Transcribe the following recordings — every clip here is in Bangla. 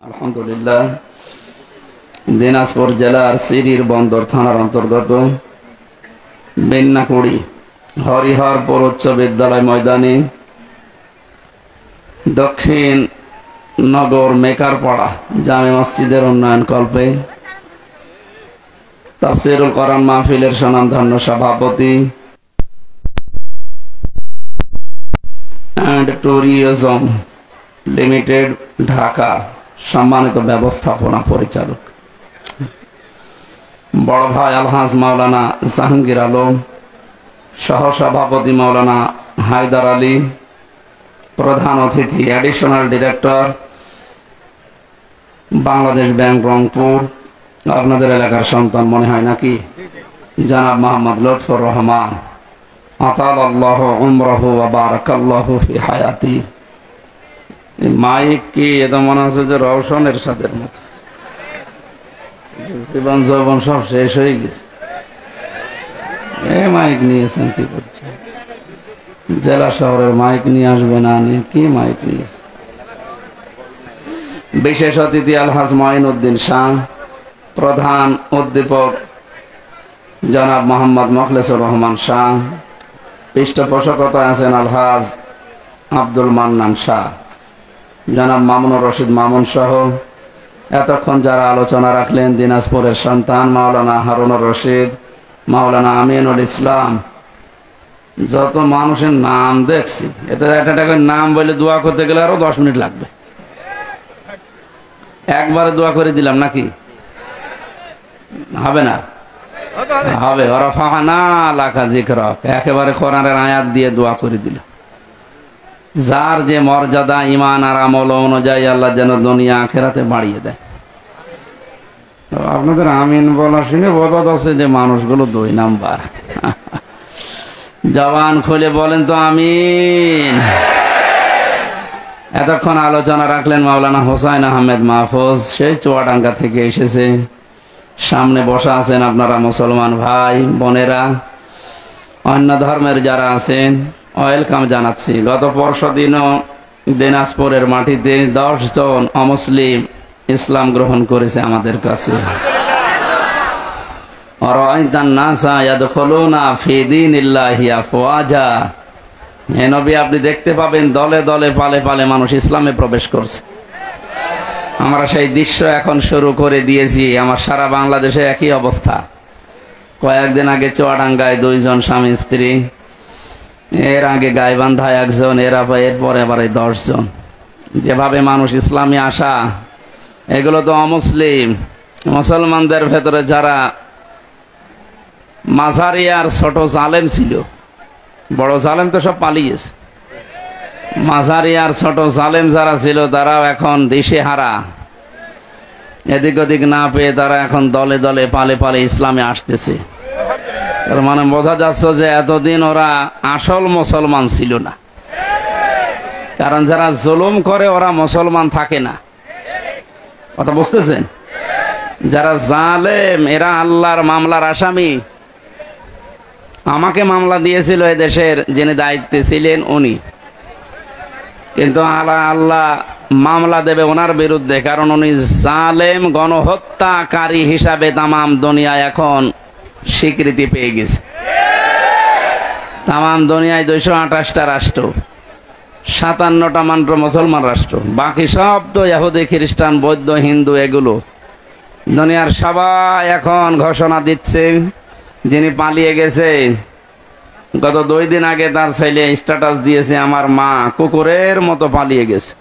আলহামদুলিল্লাহ, দিনাজপুর জেলার সিরির বন্দর থানার অন্তর্গত বেন্নাকুড়ি হরিহরপুর উচ্চ বিদ্যালয় ময়দানে দক্ষিণ নগর মেকারপাড়া জামে মসজিদের উন্নয়ন কল্পে তাফসীরুল কোরআন মাহফিলের স্বনামধন্য সভাপতি অ্যান্ড ট্যুরিজম লিমিটেড ঢাকা সম্মানিত ব্যবস্থাপনা পরিচালক বড় ভাই আলহাজ মাওলানা জাহাঙ্গীর আলম, সহসভাপতি মাওলানা হায়দার আলী, প্রধান অতিথি additional director Bangladesh bank Rangpur, আপনাদের এলাকার সন্তান মনে হয় নাকি, জনাব মোহাম্মদ লুৎফর রহমান, আতালাল্লাহু উমরাহু ওয়া বারাকাল্লাহু ফি হায়াতি। মাইক কি এটা মনে হচ্ছে যে রওশনের সাথে মতো, জীবন যৌবন সব শেষ হয়ে গেছে। মাইক নিয়েছেন কি করছে, জেলা শহরের মাইক নিয়ে আসবে না, কি মাইক নিয়েছে। বিশেষ অতিথি আলহাজ মঈনউদ্দিন শাহ, প্রধান অধ্যাপক জনাব মোহাম্মদ মোখলেসুর রহমান শাহ, পৃষ্ঠপোষকতায় আছেন আলহাজ আব্দুল মান্নান শাহ, জনাব মামুনুর রশিদ মামুন সহ এতক্ষণ যারা আলোচনা রাখলেন, দিনাজপুরের সন্তান মাওলানা হারুনুর রশিদ, মাওলানা আমিনুল ইসলাম, যত মানুষের নাম দেখছি, এটা একটা করে নাম বলে দোয়া করতে গেলে আরো 10 মিনিট লাগবে। একবারে দোয়া করে দিলাম নাকি, হবে না? হবে। ওয়ারাফা'না লাকা যিকরাক, একেবারে কোরআনের আয়াত দিয়ে দোয়া করে দিল। যার যে মর্যাদা ঈমান আর আমল অনুযায়ী আল্লাহ যেন দুনিয়া আখিরাতে বাড়িয়ে দেয়। আপনাদের আমিন বলা শুনে বোধ আছে যে মানুষগুলো 2 নাম্বার। জবান খুলে বলেন তো আমিন। এতক্ষণ আলোচনা রাখলেন মাওলানা হোসাইন আহমেদ মাহফুজ, সেই চুয়াডাঙ্গা থেকে এসেছে। সামনে বসা আছেন আপনারা মুসলমান ভাই বোনেরা, অন্য ধর্মের যারা আছেন, ওয়েলকাম জানাচ্ছি। গত পরশুদিনও দিনাজপুরের মাটিতে 10 জন অমুসলিম ইসলাম গ্রহণ করেছে আমাদের কাছে। হে নবী, আপনি দেখতে পাবেন দলে দলে পালে পালে মানুষ ইসলামে প্রবেশ করছে। আমরা সেই দৃশ্য এখন শুরু করে দিয়েছি। আমার সারা বাংলাদেশে একই অবস্থা। কয়েকদিন আগে চুয়াডাঙ্গায় 2 জন স্বামী স্ত্রী, এর আগে গাইবান্ধায় 1 জন, এরপরে আবার 10 জন। যেভাবে মানুষ ইসলামে আসা, এগুলো তো অমুসলিম। মুসলমানদের ভেতরে যারা মাঝারি আর ছোট জালেম ছিল, বড় জালেম তো সব পালিয়েছে, মাঝারি আর ছোট জালেম যারা ছিল তারাও এখন দিশেহারা, এদিক ওদিক না পেয়ে তারা এখন দলে দলে পালে পালে ইসলামে আসতেছে। তার মানে বোঝা যাচ্ছে যে এতদিন ওরা আসল মুসলমান ছিল না। কারণ যারা জুলুম করে ওরা মুসলমান থাকে না, কথা বুঝতেছেন? যারা জালেম এরা আল্লাহর মামলার আসামি। আমাকে মামলা দিয়েছিল এ দেশের যিনি দায়িত্বে ছিলেন উনি, কিন্তু আল্লাহ মামলা দেবে ওনার বিরুদ্ধে, কারণ উনি জালেম গণহত্যাকারী হিসাবে তামাম দুনিয়ায় এখন স্বীকৃতি পেয়ে গেছে। তামাম দুনিয়ায় 228টা রাষ্ট্র, 57টা মাত্র মুসলমান রাষ্ট্র, বাকি সব তো ইহুদি খ্রিস্টান বৌদ্ধ হিন্দু। এগুলো দুনিয়ার সবাই এখন ঘোষণা দিচ্ছে। যিনি পালিয়ে গেছে, গত 2 দিন আগে তার ছেলে স্ট্যাটাস দিয়েছে, আমার মা কুকুরের মতো পালিয়ে গেছে।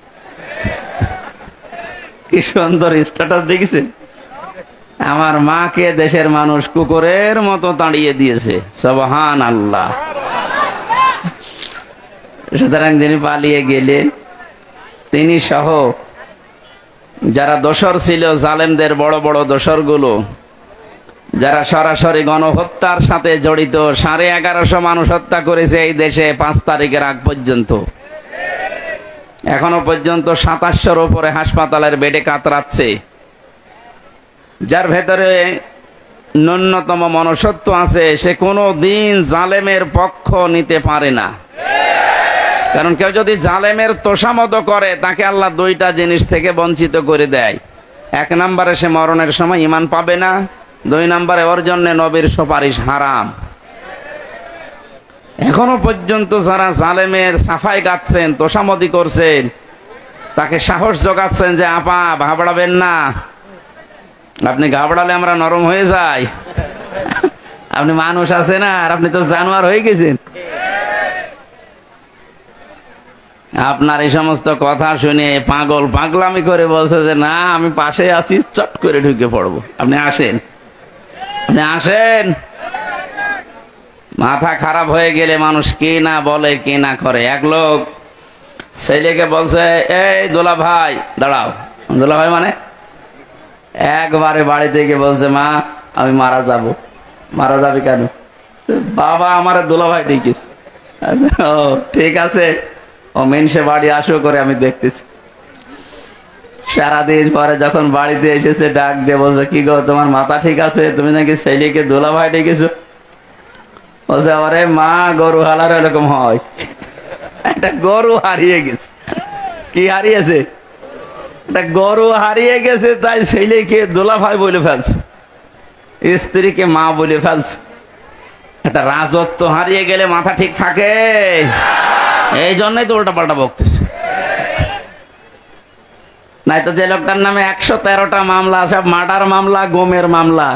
কি সুন্দর স্ট্যাটাস দেখেছে, আমার মাকে দেশের মানুষ কুকুরের মতো তাড়িয়ে দিয়েছে। সুবহানাল্লাহ। সুতরাং যিনি পালিয়ে গেলেন, তিনি সহ যারা দোসর ছিল, জালেমদের বড় বড় দোসরগুলো, যারা সরাসরি গণহত্যার সাথে জড়িত, 1150 মানুষ হত্যা করেছে এই দেশে 5 তারিখের আগ পর্যন্ত। এখনো পর্যন্ত 2700-র উপরে হাসপাতালের বেডে কাতরাচ্ছে। যার ভেতরে ন্যূনতম মনুষ্যত্ব আছে, সে কোনো দিন জালেমের পক্ষ নিতে পারে না। কারণ কেউ যদি জালেমের তোষামত করে তাকে আল্লাহ দুইটা জিনিস থেকে বঞ্চিত করে দেয়। এক নম্বরে সে মরণের সময় ঈমান পাবে না, দুই নম্বরে ওর জন্য নবীর সুপারিশ হারাম। এখনো পর্যন্ত যারা জালেমের সাফাই গাচ্ছেন, তোষামতি করছেন, তাকে সাহস যোগাচ্ছেন যে আপা ঘাবড়াবেন না, আপনি ঘাবড়ালে আমরা নরম হয়ে যাই, আপনি মানুষ আছে না, আর আপনি তো জানোয়ার হয়ে গেছেন। আপনার এই সমস্ত কথা শুনে পাগল পাগলামি করে বলছে যে না আমি পাশে আছি, চট করে ঢুকে পড়বো, আপনি আসেন, আপনি আসেন। মাথা খারাপ হয়ে গেলে মানুষ কি না বলে কি না করে। এক লোক ছেলেকে বলছে, এই দোলা ভাই দাঁড়াও। দোলা ভাই মানে একবারে বাড়িতে গিয়ে বলছে, মা আমি মারা যাব। মারা যাবে কেন? বাবা আমার দোলা ভাই দেখিস। ও ঠিক আছে, ও মেনসে বাড়ি আসো করে আমি দেখতেছি। সারাদিন পরে যখন বাড়িতে এসেছে ডাক দিয়ে বলছে, কি গো তোমার মাথা ঠিক আছে? তুমি নাকি ছেলেকে দোলা ভাই ডেকেছো? বলছে, আরে মা গরু হালার এরকম হয়, একটা গরু হারিয়ে গেছে। কি হারিয়েছে? একটা গরু হারিয়ে গেছে, তাই ছেলেকে দোলা ভাই বলে ফেলছে, স্ত্রীকে মা বলে ফেলছে। একটা রাজত্ব হারিয়ে গেলে মাথা ঠিক থাকে? এই জন্যই তো উল্টা পাল্টা বকতেছে। নাই তো যে লোকটার নামে 113টা মামলা, সব মার্ডার মামলা, গুমের মামলা,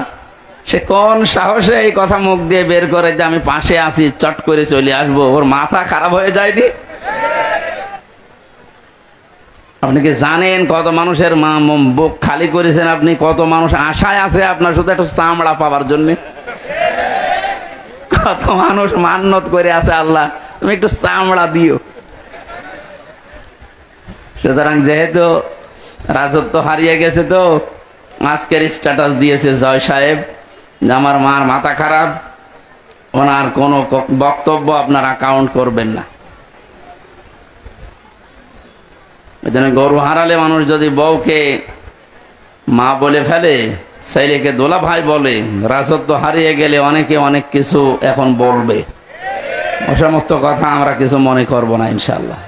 সে কোন সাহসে এই কথা মুখ দিয়ে বের করে যে আমি পাশে আছি, চট করে চলে আসবো? ওর মাথা খারাপ হয়ে যায়নি? আপনি কি জানেন কত মানুষের বুক খালি করেছেন আপনি? কত মানুষ আশায় আছে আপনার শুধু একটু চামড়া পাওয়ার জন্য। কত মানুষ মান্নত করে আছে, আল্লাহ তুমি একটু চামড়া দিও। সুতরাং যেহেতু রাজত্ব হারিয়ে গেছে, তো আজকের স্ট্যাটাস দিয়েছে জয় সাহেব যে আমার মার মাথা খারাপ, ওনার কোনো বক্তব্য আপনারা কাউন্ট করবেন না। এই জন্য গরু হারালে মানুষ যদি বউকে মা বলে ফেলে, ছেলেকে দোলা ভাই বলে, রাজত্ব হারিয়ে গেলে অনেকে অনেক কিছু এখন বলবে। ও সমস্ত কথা আমরা কিছু মনে করব না ইনশাল্লাহ।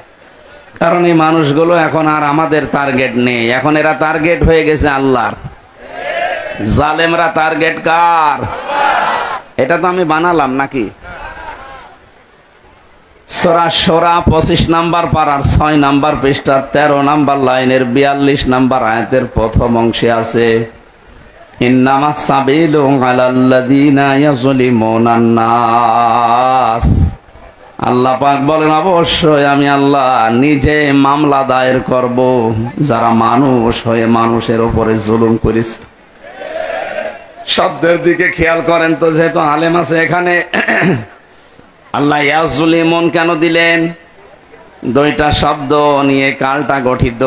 কারণ এই মানুষগুলো এখন আর আমাদের টার্গেট নেই, এখন এরা টার্গেট হয়ে গেছে আল্লাহর। জালেমরা টার্গেট কার? এটা তো আমি বানালাম নাকি? সূরা শোরা 25 নাম্বার পারার 6 নাম্বার পৃষ্ঠার 13 নাম্বার লাইনের 42 নাম্বার আয়াতের প্রথম অংশে আছে, ইন্নামাস সাবিলু আলাল্লাযীনা ইয়াযলিমুনান নাস। আল্লাহ পাক বলেন, অবশ্যই আমি আল্লাহ নিজে মামলা দায়ের করব যারা মানুষ হয়ে মানুষের উপরে জুলুম করেছে। শব্দের দিকে খেয়াল করেন তো, যেহেতু আলেম আছে এখানে, আল্লাহ ইয়াজলিমুন কেন দিলেন? দুইটা শব্দ নিয়ে কালটা গঠিত,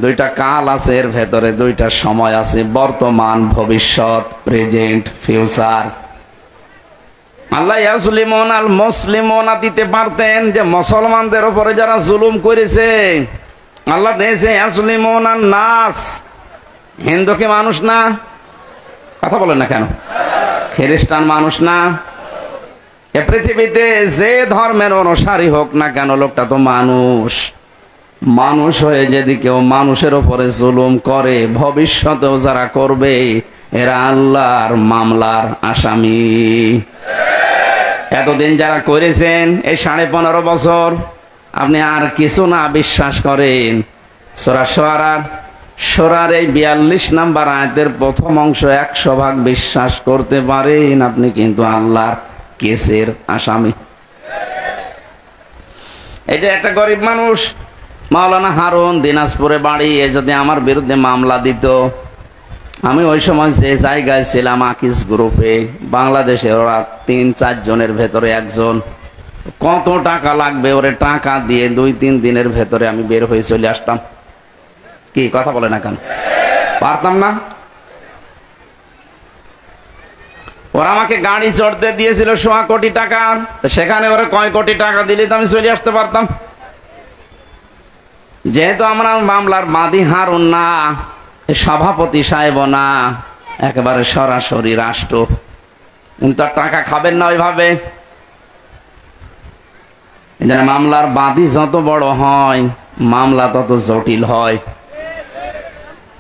দুইটা কাল আছে এর ভেতরে, দুইটা সময় আছে, বর্তমান, ভবিষ্যৎ, প্রেজেন্ট, ফিউচার। আল্লাহ ইয়াজলিমুন আল মুসলিমুনা দিতে পারতেন যে মুসলমানদের উপরে যারা জুলুম করেছে। আল্লাহ দিয়েছে ইয়াজলিমুন আন নাস। হিন্দু কি মানুষ না? কথা বলেন না কেন? খ্রিস্টান মানুষ না? এ পৃথিবীতে যে ধর্মের অনুসারী হোক না কেন, লোকটা তো মানুষ। মানুষ হয়ে যদি কেউ মানুষের উপরে জুলুম করে, ভবিষ্যতেও যারা করবে, এরা আল্লাহর মামলার আসামি। এতদিন যারা করেছেন, এই 15.5 বছর, আপনি আর কিছু না বিশ্বাস করেন, সূরা শোরার এই 42 নাম্বার আয়াতের প্রথম অংশ 100% বিশ্বাস করতে পারেন, আপনি কিন্তু আল্লাহর কেসের আসামি। এটা একটা গরিব মানুষ, মাওলানা হারুন, দিনাজপুরে বাড়ি, এ যদি আমার বিরুদ্ধে মামলা দিত, আমি ওই সময় যে জায়গায় ছিলাম আকিস গ্রুপে, বাংলাদেশে ওরা 3-4 জনের ভেতরে একজন, কত টাকা লাগবে ওরে টাকা দিয়ে 2-3 দিনের ভেতরে আমি বের হয়ে চলে আসতাম। কি কথা বলে না কেন? পারতাম না? ওরা আমাকে গাড়ি চড়তে দিয়েছিল 1.25 কোটি টাকা, সেখানে ওরা কয় কোটি টাকা দিলে তো আমি চলে আসতে পারতাম। যেহেতু আমরা মামলার বাদী হারুন না, সভাপতি সাহেব না, একেবারে সরাসরি রাষ্ট্র, কিন্তু টাকা খাবেন না ওইভাবে। মামলার বাদী যত বড় হয় মামলা তত জটিল হয়।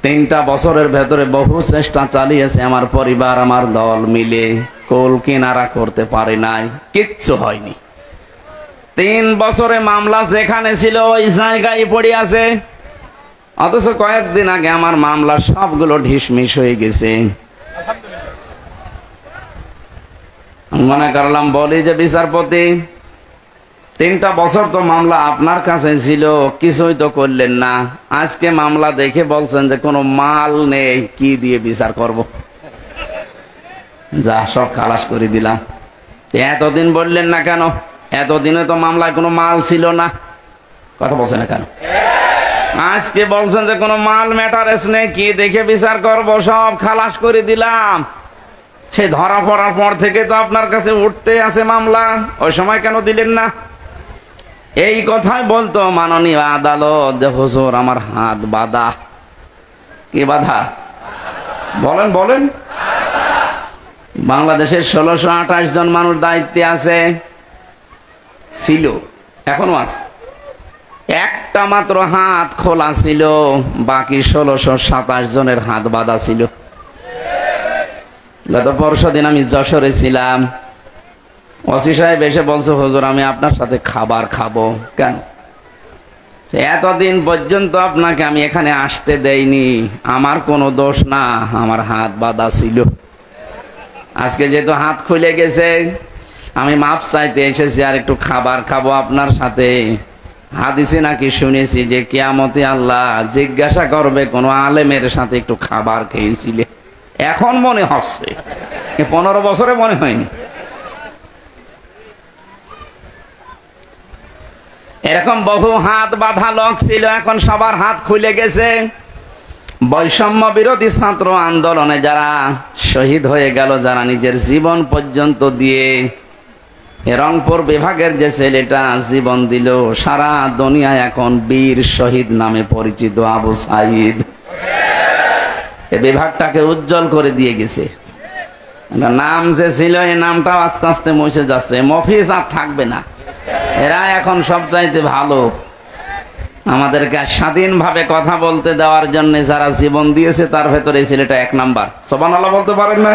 3টা বছরের ভেতরে বহু চেষ্টা চালিয়েছে আমার পরিবার, আমার দল মিলে, কোল কিনারা করতে পারে নাই, কিচ্ছু হয়নি। 3 বছরে মামলা যেখানে ছিল ওই জায়গায় পড়ে আছে, অথচ কয়েকদিন আগে আমার মামলা সবগুলো ঢিসমিস হয়ে গেছে। মনে করলাম বলি যে বিচারপতি, 3টা বছর তো মামলা আপনার কাছে ছিল, কিছুই তো করলেন না। আজকে মামলা দেখে বলছেন যে কোনো মাল নেই, কি দিয়ে বিচার করব? যা সব খালাস করে দিলাম। এতদিন বললেন না কেন? এতদিনে তো মামলায় কোনো মাল ছিল না, কথা বলছেন না কেন? আজকে বলছেন যে কোনো মাল ম্যাটারেস নেই, কি দেখে বিচার করব? সব খালাস করে দিলাম। সে ধরা পড়ার পর থেকে তো আপনার কাছে উঠতে আছে মামলা, ওই সময় কেন দিলেন না? এই কথাই বলতো মাননীয় আদালত যে হুজুর আমার হাত বাঁধা। কি বাধা? বলেন বলেন। বাংলাদেশের 1628 জন মানুষ দায়িত্বে আছে, ছিল, এখনো আছে। একটা মাত্র হাত খোলা ছিল, বাকি 1627 জনের হাত বাঁধা ছিল। গত পরশুদিন আমি যশোরে ছিলাম, ওসি সাহেব এসে বলছে হুজুর আমি আপনার সাথে খাবার খাবো। কেন? এতদিন পর্যন্ত আপনাকে আমি এখানে আসতে দেইনি, আমার কোনো দোষ না, আমার হাত বাঁধা ছিল। আজকে যেহেতু হাত খুলে গেছে, আমি মাপ চাইতে এসেছি, আর একটু খাবার খাবো আপনার সাথে। হাদিসে নাকি শুনেছি যে কিয়ামতে আল্লাহ জিজ্ঞাসা করবে কোন আলেমের সাথে একটু খাবার খেয়েছিলে। এখন মনে হচ্ছে, 15 বছরে মনে হয়নি। এরকম বহু হাত বাঁধা লোক ছিল, এখন সবার হাত খুলে গেছে। বৈষম্য বিরোধী ছাত্র আন্দোলনে যারা শহীদ হয়ে গেল, যারা নিজের জীবন পর্যন্ত দিয়ে, রংপুর বিভাগের যে ছেলেটা জীবন দিল, সারা দুনিয়ায় এখন বীর শহীদ নামে পরিচিত আবু সাইদ। এই বিভাগটাকে উজ্জ্বল করে দিয়ে গেছে। নাম যে ছিল এই নামটাও আস্তে আস্তে মুছে যাচ্ছে, মফিজ আর থাকবে না। এরা এখন সবচাইতে ভালো, আমাদেরকে স্বাধীনভাবে কথা বলতে দেওয়ার জন্য যারা জীবন দিয়েছে তার ভেতরে ছেলেটা 1 নাম্বার। সুবহানাল্লাহ বলতে পারেন না?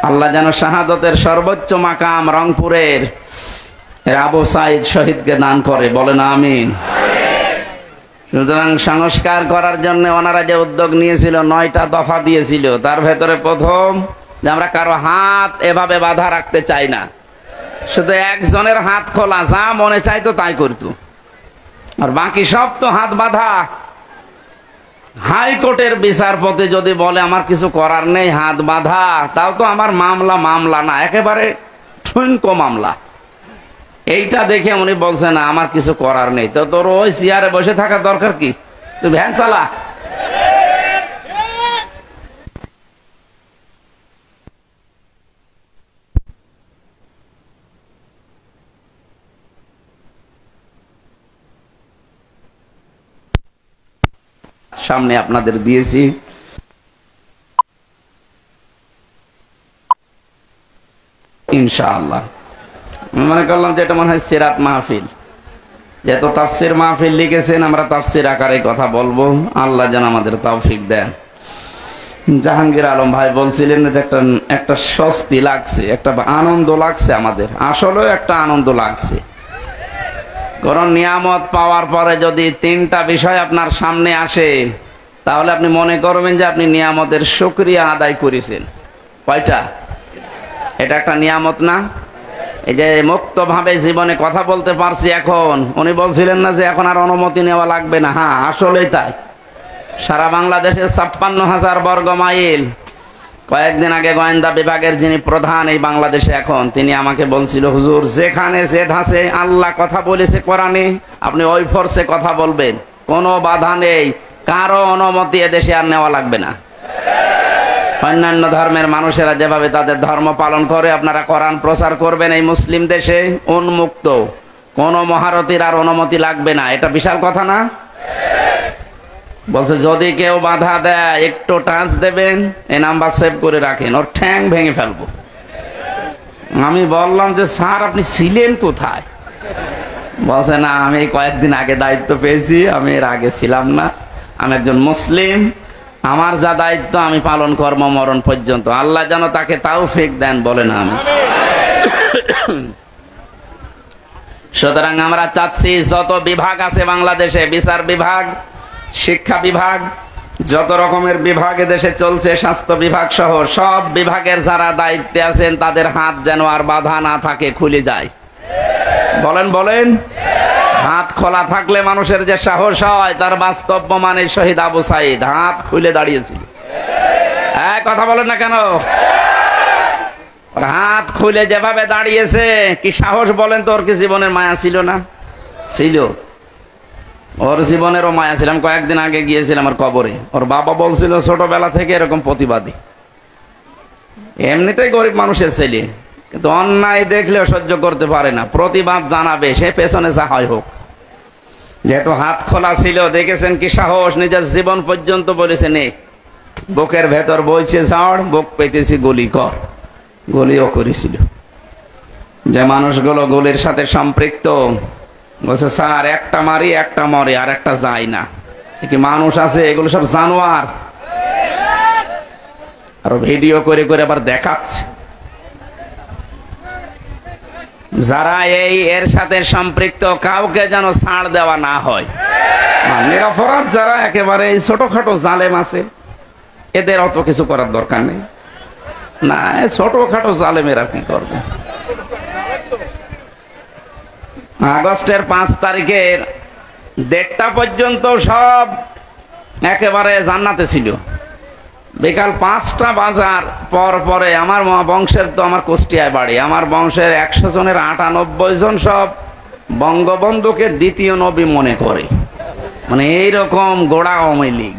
আল্লাহ যেন শাহাদতের সর্বোচ্চ মাকাম রংপুরের আবু সাইদ শহীদকে দান করে, বলেন আমিন। সুতরাং সংস্কার করার জন্য ওনারা যে উদ্যোগ নিয়েছিল, 9টা দফা দিয়েছিল, তার ভেতরে প্রথম যে আমরা কারো হাত এভাবে বাঁধা রাখতে চাই না, শুধু একজনের হাত খোলা, যা মনে চাইতো তাই করতো, আর বাকি সব তো হাত বাঁধা। হাইকোর্টের বিচারপতি যদি বলে আমার কিছু করার নেই, হাত বাঁধা, তাও তো আমার মামলা না, একেবারে ঠুনকো মামলা। এইটা দেখে উনি বলছে না আমার কিছু করার নেই, তো তোর ওই চেয়ারে বসে থাকার দরকার কি? তুই ভ্যান চালা। সামনে আপনাদের দিয়েছি, ইনশাআল্লাহ। মনে করলাম যে এটা মনে হয় সিরাত মাহফিল, যেহেতু তাফসির মাহফিল লিখেছেন, আমরা তাফসির আকারে কথা বলবো। আল্লাহ যেন আমাদের তৌফিক দেন। জাহাঙ্গীর আলম ভাই বলছিলেন যে একটা স্বস্তি লাগছে, একটা আনন্দ লাগছে, আমাদের আসলে একটা আনন্দ লাগছে। কোন নিয়ামত পাওয়ার পরে যদি 3টা বিষয় আপনার সামনে আসে, তাহলে আপনি মনে করবেন যে আপনি নিয়ামতের শুকরিয়া আদায় করেছেন। কয়টা? এটা একটা নিয়ামত না? এই যে মুক্ত ভাবে জীবনে কথা বলতে পারছি এখন, উনি বলছিলেন না যে এখন আর অনুমতি নেওয়া লাগবে না। হ্যাঁ, আসলেই তাই। সারা বাংলাদেশে 56,000 বর্গ মাইল। কয়েকদিন আগে গোয়েন্দা বিভাগের যিনি প্রধান এই বাংলাদেশে এখন, তিনি আমাকে বলছিল হুজুর যেখানে যে ধাসে আল্লাহ কথা বলেছে কোরআনে, আপনি ওই ফোর্সে কথা বলবেন, কোনো বাধা নেই, কারো অনুমতি এদেশে আর নেওয়া লাগবে না। অন্যান্য ধর্মের মানুষেরা যেভাবে তাদের ধর্ম পালন করে, আপনারা কোরআন প্রচার করবেন এই মুসলিম দেশে উন্মুক্ত, কোন মহারতির আর অনুমতি লাগবে না। এটা বিশাল কথা না? বলছে যদি কেউ বাধা দেয় একটু টাচ দেবেন, এই নাম্বার সেভ করে রাখেন, ওর ঠ্যাং ভেঙে ফেলবো। আমি বললাম যে স্যার আপনি ছিলেন কোথায়? বলছে না, আমি কয়েকদিন আগে দায়িত্ব পেয়েছি, আমি এর আগে ছিলাম না। আমি একজন মুসলিম, আমার যা দায়িত্ব আমি পালন করব মরণ পর্যন্ত। আল্লাহ যেন তাকে তৌফিক দেন, বলেন আমি। সুতরাং আমরা চাচ্ছি যত বিভাগ আছে বাংলাদেশে, বিচার বিভাগ, শিক্ষা বিভাগ, যত রকমের বিভাগ দেশে চলছে, স্বাস্থ্য বিভাগ সহ সব বিভাগের যারা দায়িত্বে আছেন তাদের হাত যেন আর বাধা না থাকে, খুলে যায়। বলেন বলেন। হাত খোলা থাকলে মানুষের যে সাহস হয়, তার বাস্তব প্রমাণে শহীদ আবু সাইদ হাত খুলে দাঁড়িয়েছিল। কথা বলেন না কেন? হাত খুলে যেভাবে দাঁড়িয়েছে, কি সাহস বলেন তো? ওর কি জীবনের মায়া ছিল না? ছিল, ওর জীবনেরও মায়া ছিল। আমি কয়েকদিন আগে গিয়েছিলাম ওর কবরে। ওর বাবা বলছিল ছোটবেলা থেকে এরকম প্রতিবাদী, এমনিতেই গরিব মানুষের ছেলে, কিন্তু অন্যায় দেখলেও সহ্য করতে পারে না, প্রতিবাদ জানাবে, সে পেছনে যা হয় হোক। যেহেতু হাত খোলা ছিল, দেখেছেন কি সাহস, নিজের জীবন পর্যন্ত বলেছে নে, বুকের ভেতর বইছে ঝড়, বুক পেতেছি গুলি কর, গুলিও করেছিল। যে মানুষগুলো গুলির সাথে সম্পৃক্ত, বলছে স্যার একটা মারি একটা মরে আর একটা যায় না, কি মানুষ আছে? এগুলো সব জানোয়ার। আর ভিডিও করে করে আবার দেখাচ্ছে। যারা এর সাথে সম্পৃক্ত, কাউকে যেন ছাড় দেওয়া না হয়। নিরপরাধ যারা একেবারে ছোটখাটো জালেম আছে, এদের অত কিছু করার দরকার নেই। না, ছোটখাটো জালেমেরা কি করবে? আগস্টের 5 তারিখের 1টা পর্যন্ত সব একেবারে জান্নাতে ছিল। বিকাল 5টা বাজার পরে আমার বংশের, তো আমার কুষ্টিয়ায় বাড়ি, আমার বংশের 100 জনের 98 জন সব বঙ্গবন্ধুকে দ্বিতীয় নবী মনে করে। মানে এইরকম গোড়া আওয়ামী লীগ।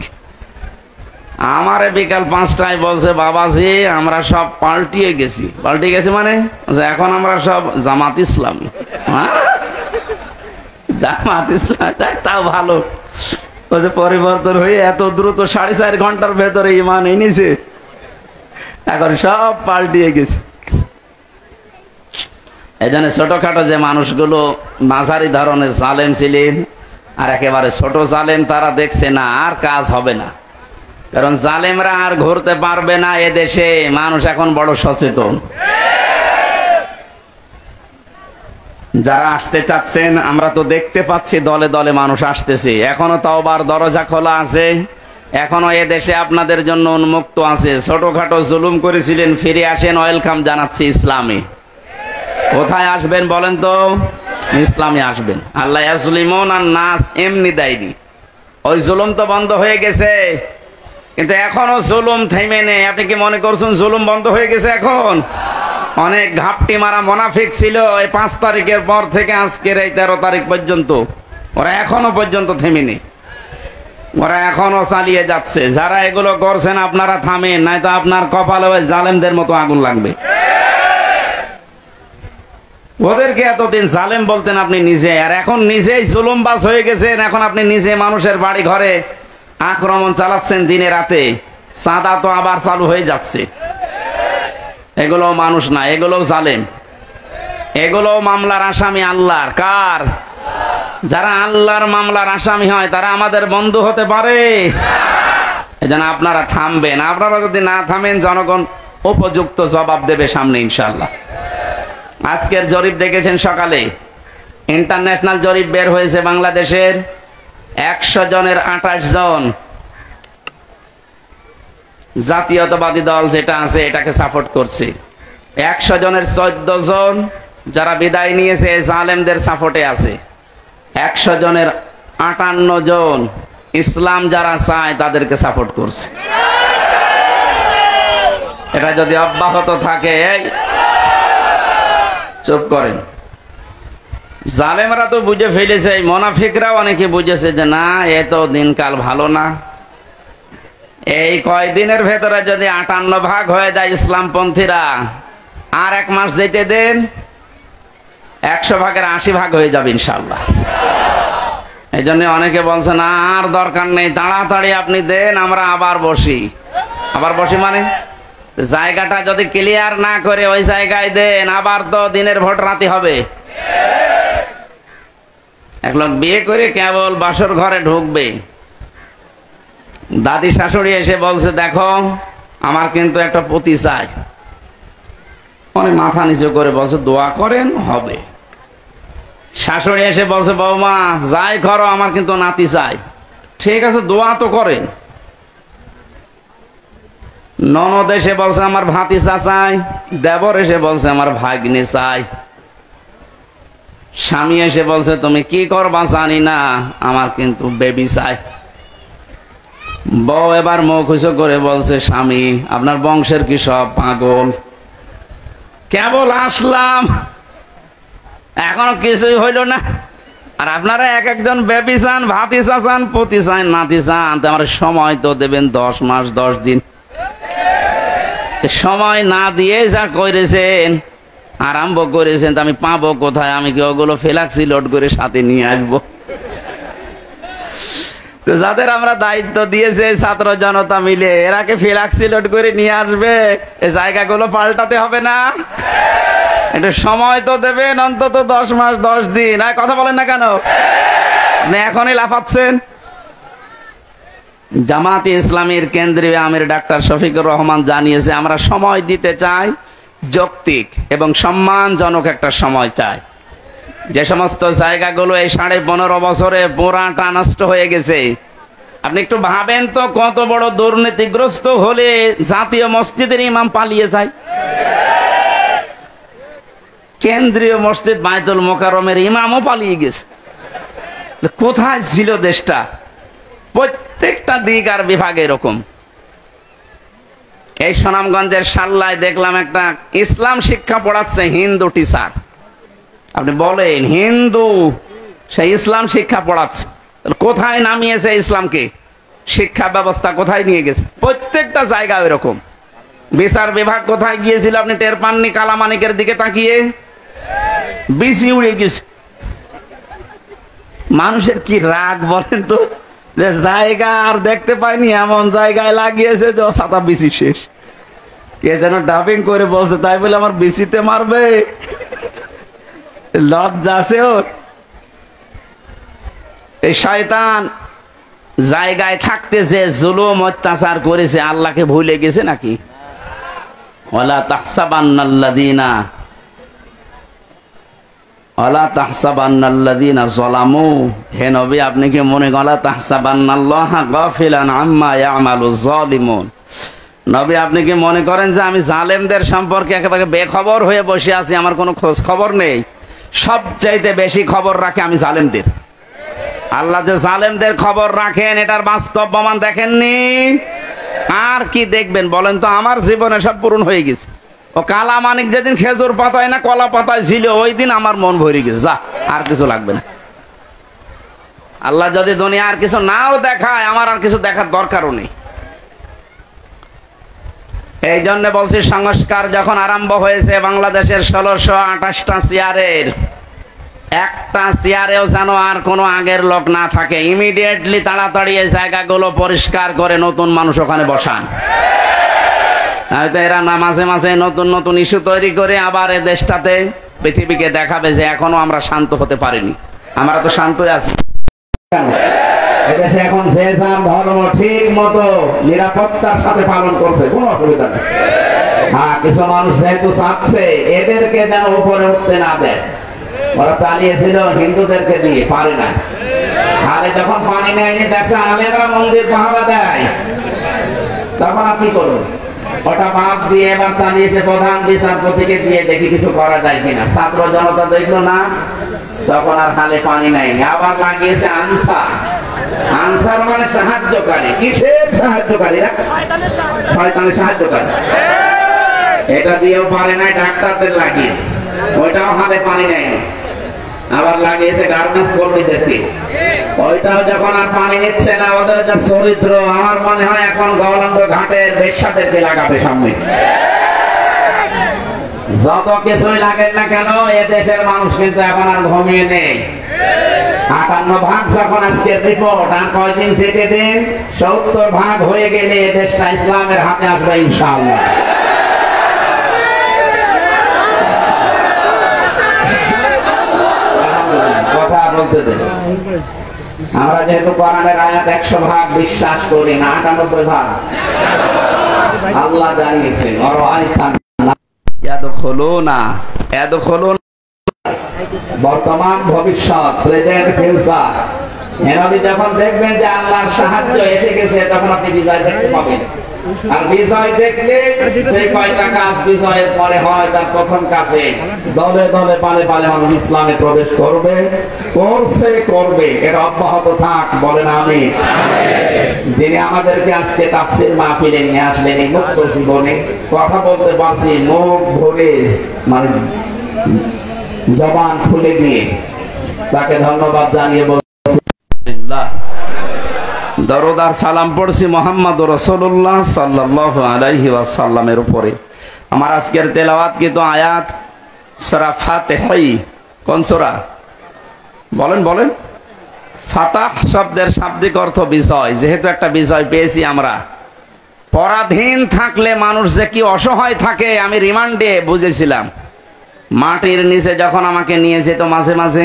আমারে বিকাল 5টায় বলছে, বাবাজি আমরা সব পাল্টিয়ে গেছি। পাল্টিয়ে গেছি মানে এখন আমরা সব জামাত ইসলামী। জামাত ইসলাম তাও ভালো, পরিবর্তন হয়ে এত দ্রুত 4.5 ঘন্টার ভেতরে ইমান এনেছে, এখন সব পাল্টিয়ে গেছে। এই জন্য ছোটখাটো যে মানুষগুলো মাঝারি ধরনের জালেম ছিলেন, আর একেবারে ছোট জালেম, তারা দেখছে না আর কাজ হবে না, কারণ জালেমরা আর ঘুরতে পারবে না এদেশে। মানুষ এখন বড় সচেতন। যারা আসতে চাচ্ছেন, আমরা তো দেখতে পাচ্ছি দলে দলে মানুষ আসতেছে। এখনো তওবার দরজা খোলা আছে, এখনো এদেশে আপনাদের জন্য উন্মুক্ত আছে। ছোটখাটো জুলুম করেছিলেন, ফিরে আসেন, ওয়েলকাম জানাচ্ছি ইসলামে। কোথায় আসবেন বলেন তো? ইসলামে আসবেন। আল্লাহ ইয়াজলিমুন আন নাস এমনি দেয়নি, ওই জুলুম তো বন্ধ হয়ে গেছে, কিন্তু এখনো জুলুম থেমে নেই। আপনি কি মনে করছেন জুলুম বন্ধ হয়ে গেছে? এখন অনেক ঘাপটি মারা মুনাফিক ছিল এই 5 তারিখের পর থেকে আজকের এই 13 তারিখ পর্যন্ত, ওরা এখনো পর্যন্ত থেমে নেই, ওরা এখনো চালিয়ে যাচ্ছে। যারা এগুলো করছেন আপনারা থামেন, নয়তো আপনার কপালে ওই জালেমদের মতো আগুন লাগবে। ওদেরকে এতদিন জালেম বলতেন আপনি নিজে, আর এখন নিজেই জুলুমবাজ হয়ে গেছেন। এখন আপনি নিজে মানুষের বাড়ি ঘরে আক্রমণ চালাচ্ছেন দিনে রাতে, চাঁদা তো আবার চালু হয়ে যাচ্ছে। এগুলো মানুষ না, এগুলো জালেম, এগুলো মামলার আসামি আল্লাহর। কার? যারা আল্লাহর মামলার আসামি হয় তারা আমাদের বন্ধু হতে পারে? এই জন্য আপনারা থামবেন। আপনারা যদি না থামেন, জনগণ উপযুক্ত জবাব দেবে সামনে ইনশাআল্লাহ। আজকের জরিপ দেখেছেন সকালে, ইন্টারন্যাশনাল জরিপ বের হয়েছে বাংলাদেশের। 100 জনের 28 জন জাতীয়তাবাদী দল যেটা আছে এটাকে সাপোর্ট করছে। 100 জনের 14 জন যারা বিদায় নিয়েছে জালেমদের সাপোর্টে আছে। 100 জনের 58 জন ইসলাম যারা চায় তাদেরকে সাপোর্ট করছে। এটা যদি অব্যাহত থাকে, চুপ করেন। জালেমরা তো বুঝে ফেলেছে, মুনাফিকরাও অনেকে বুঝেছে যে না, এত দিনকাল ভালো না। এই কয়দিনের ভেতরে যদি 58 ভাগ হয়ে যায় ইসলামপন্থীরা, আর 1 মাস যেতে দেন, 100 ভাগের 80 ভাগ হয়ে যাবে ইনশাআল্লাহ। এই জন্য অনেকে বলছে না আর দরকার নেই, তাড়াতাড়ি আপনি দেন, আমরা আবার বসি। আবার বসি মানে জায়গাটা যদি ক্লিয়ার না করে ওই জায়গায় দেন, আবার তো দিনের ভোট রাতে হবে। এক লোক বিয়ে করে কেবল বাসর ঘরে ঢুকবে, দাদি শাশুড়ি এসে বলছে, দেখো আমার কিন্তু একটা পতি চাই। অনেক মাথা নিচু করে বলছে, দোয়া করেন হবে। শাশুড়ি এসে বলছে, বৌমা যাই করো আমার কিন্তু নাতি চাই। ঠিক আছে, দোয়া তো করেন। ননদ এসে বলছে, আমার ভাতিজা চাই। দেবর এসে বলছে, আমার ভাগ্নে চাই। স্বামী এসে বলছে, তুমি কি করবা জানি না, আমার কিন্তু বেবি চাই। বউ এবার মুখ উঁচু করে বলছে, স্বামী আপনার বংশের কি সব পাগল? কেবল আসলাম, এখনো কিছুই হইল না, আর আপনারা এক একজন বেবি চান, ভাতিজা চান, পতি চান, নাতি চান। আমার সময় তো দেবেন 10 মাস 10 দিন। সময় না দিয়ে যা করেছেন, আরম্ভ করেছেন, আমি পাবো কোথায়? আমি কি ওগুলো ফ্লেক্সি লোড করে সাথে নিয়ে আসবো? যাদের আমরা দায়িত্ব দিয়েছে ছাত্র জনতা মিলে, এরা কি ফ্লেক্সি লোড করে নিয়ে আসবে? এই জায়গাগুলো পাল্টাতে হবে না? একটু সময় তো দেবেন, অন্তত 10 মাস 10 দিন। আর কথা বলেন না কেন? এখনই লাফাচ্ছেন। জামাতে ইসলামীর কেন্দ্রীয় আমির ডাক্তার শফিকুর রহমান জানিয়েছে, আমরা সময় দিতে চাই, যৌক্তিক এবং সম্মানজনক একটা সময় চাই। যে সমস্ত জায়গাগুলো এই 15.5 বছরে পুরাটা নষ্ট হয়ে গেছে, আপনি একটু ভাবেন তো, কত বড় দুর্নীতিগ্রস্ত হলে জাতীয় মসজিদের ইমাম পালিয়ে যায়। কেন্দ্রীয় মসজিদ বায়তুল মোকাররমের ইমামও পালিয়ে গেছে। কোথায় ছিল দেশটা? প্রত্যেকটা দিক আর বিভাগে এরকম। এই সুনামগঞ্জের সাল্লায় দেখলাম একটা ইসলাম শিক্ষা পড়াচ্ছে হিন্দু টিচার। আপনি বলেন, হিন্দু সে ইসলাম শিক্ষা পড়াচ্ছে, কোথায় নামিয়েছে ইসলামকে? শিক্ষা ব্যবস্থা কোথায় নিয়ে গেছে? প্রত্যেকটা জায়গা এরকম। বিচার বিভাগ কোথায় গিয়েছিল আপনি টের পাননি? কালামানিকের দিকে তাকিয়ে বিসি উড়ে গেছে। মানুষের কি রাগ বলেন তো, যে জায়গা আর দেখতে পাইনি, এমন জায়গায় লাগিয়েছে যে ছাতা বিসি শেষ। কে যেন ডাবিং করে বলছে, তাই বলে আমার বিসিতে মারবে? লজ্জা আছে ওর? এই শয়তান জায়গায় থাকতে যে জুলুম অত্যাচার করেছে, আল্লাহকে ভুলে গেছে নাকি? ওয়ালা তাহসাবান্নাল্লাযীনা ওয়ালা তাহসাবান্নাল্লাযীনা যালামু, হে নবী আপনি কি মনে করেন, ওয়ালা তাহসাবান্নাল্লাহা গাফিলান আম্মা ইয়ামালুয যালিমুন, নবী আপনি কি মনে করেন যে আমি জালেমদের সম্পর্কে একেবারে বেখবর হয়ে বসে আছি, আমার কোনো খোঁজ খবর নেই? সবচাইতে বেশি খবর রাখে আমি জালেমদের। আল্লাহ যে জালেমদের খবর রাখেন, এটার বাস্তব প্রমাণ দেখেননি? আর কি দেখবেন বলেন তো? আমার জীবনে সব পূরণ হয়ে গেছে। ও কালা মানিক যেদিন খেজুর পাতায় না কলা পাতায় ছিল, ওই দিন আমার মন ভরে গেছে। যা, আর কিছু লাগবে না। আল্লাহ যদি দুনিয়া আর কিছু নাও দেখায়, আমার আর কিছু দেখার দরকারও নেই। এই জন্য বলছি, সংস্কার যখন আরম্ভ হয়েছে বাংলাদেশের 1628টা চেয়ারের একটা চেয়ারেও যেন আর কোনো আগের লোক না থাকে। ইমিডিয়েটলি তাড়াতাড়ি এই জায়গাগুলো পরিষ্কার করে নতুন মানুষ ওখানে বসান। হয়তো এরা না মাঝে মাঝে নতুন নতুন ইস্যু তৈরি করে আবার এই দেশটাতে পৃথিবীকে দেখাবে যে এখনো আমরা শান্ত হতে পারিনি। আমরা তো শান্তই আছি। এদেশে এখন যে যার ধর্ম ঠিক মতো নিরাপত্তার সাথে পালন করছে, কোনো অসুবিধা নেই। হ্যাঁ, কিছু মানুষ যেহেতু চাচ্ছে এদেরকে যেন উপরে উঠতে না দেয়, ওরা চালিয়েছিল হিন্দুদেরকে দিয়ে, পারে না। আরে যখন পানি নেয়নি, দেখছে আলেমরা মন্দির পাহারা দেয়, তখন আপনি করুন। ওটা বাদ দিয়ে এবার চালিয়েছে প্রধান বিচারপতিকে দিয়ে, দেখি কিছু করা যায় কিনা। ছাত্র জনতা দেখলো না, তখন আর হালে পানি নেয়নি, আবার লাগিয়েছে আনসার। আনসার মানে সাহায্যকারী। কিসের সাহায্যকারী? শয়তানের সাহায্যকারী। এটা দিয়েও পারে নাই, ডাক্তারদের লাগিয়েছে, ওইটাও হাতে পানি নেয়নি। আবার লাগিয়েছে গার্মেন্টস কর্মীদেরকে, ওইটাও যখন আর পানি নিচ্ছে না, ওদের যা চরিত্র, আমার মনে হয় এখন গৌলন্দ ঘাটের বেশ্যাদেরকে লাগাবে সামনে। যত কিছুই লাগেন না কেন, এ দেশের মানুষ কিন্তু এখন আর ঘুমিয়ে নেই। 58 যখন আজকের রিপোর্ট, আর কয়দিন যেতে দিন, 70 হয়ে গেলে এ দেশটা ইসলামের হাতে আসবে ইনশাআল্লাহ। বলতে দেন। আমরা যেহেতু কোরআনের আয়াত 100 ভাগ বিশ্বাস করি না, 98 ভাগ আল্লাহ জানিয়েছেন বর্তমান ভবিষ্যৎ, প্রেজেন্ট ফিউচার। এভাবে যখন দেখবেন যে আল্লাহর সাহায্য এসে গেছে, তখন আপনি বিজয় দেখতে পাবেন। আর বিজয় দেখলে সেই কয়টা কাজ বিজয়ের পরে হয়, তার প্রথম কাজে দলে দলে পালে পালে মানুষ ইসলামে প্রবেশ করবে, করবে। এটা অব্যাহত থাক, বলেন আমি। যিনি আমাদেরকে আজকে তাফসীর মাহফিলে নিয়ে আসলেন, এই মুক্ত জীবনে কথা বলতে পারছি মুখ ভরে, মানে জবান খুলে দিয়ে, তাকে ধন্যবাদ জানিয়ে বলছি দরুদ আর সালাম পড়ছি মুহাম্মদুর রাসূলুল্লাহ সাল্লাল্লাহু আলাইহি ওয়াসাল্লামের উপরে। আমার আজকের তেলাওয়াত কিন্তু আয়াত সূরা ফাতিহা। কোন সূরা? বলেন। ফাতাহ শব্দের শাব্দিক অর্থ বিজয়। যেহেতু একটা বিজয় পেয়েছি আমরা, পরাধীন থাকলে মানুষ যে কি অসহায় থাকে আমি রিমান্ডে বুঝেছিলাম। মাটির নিচে যখন আমাকে নিয়ে যেত, মাঝে মাঝে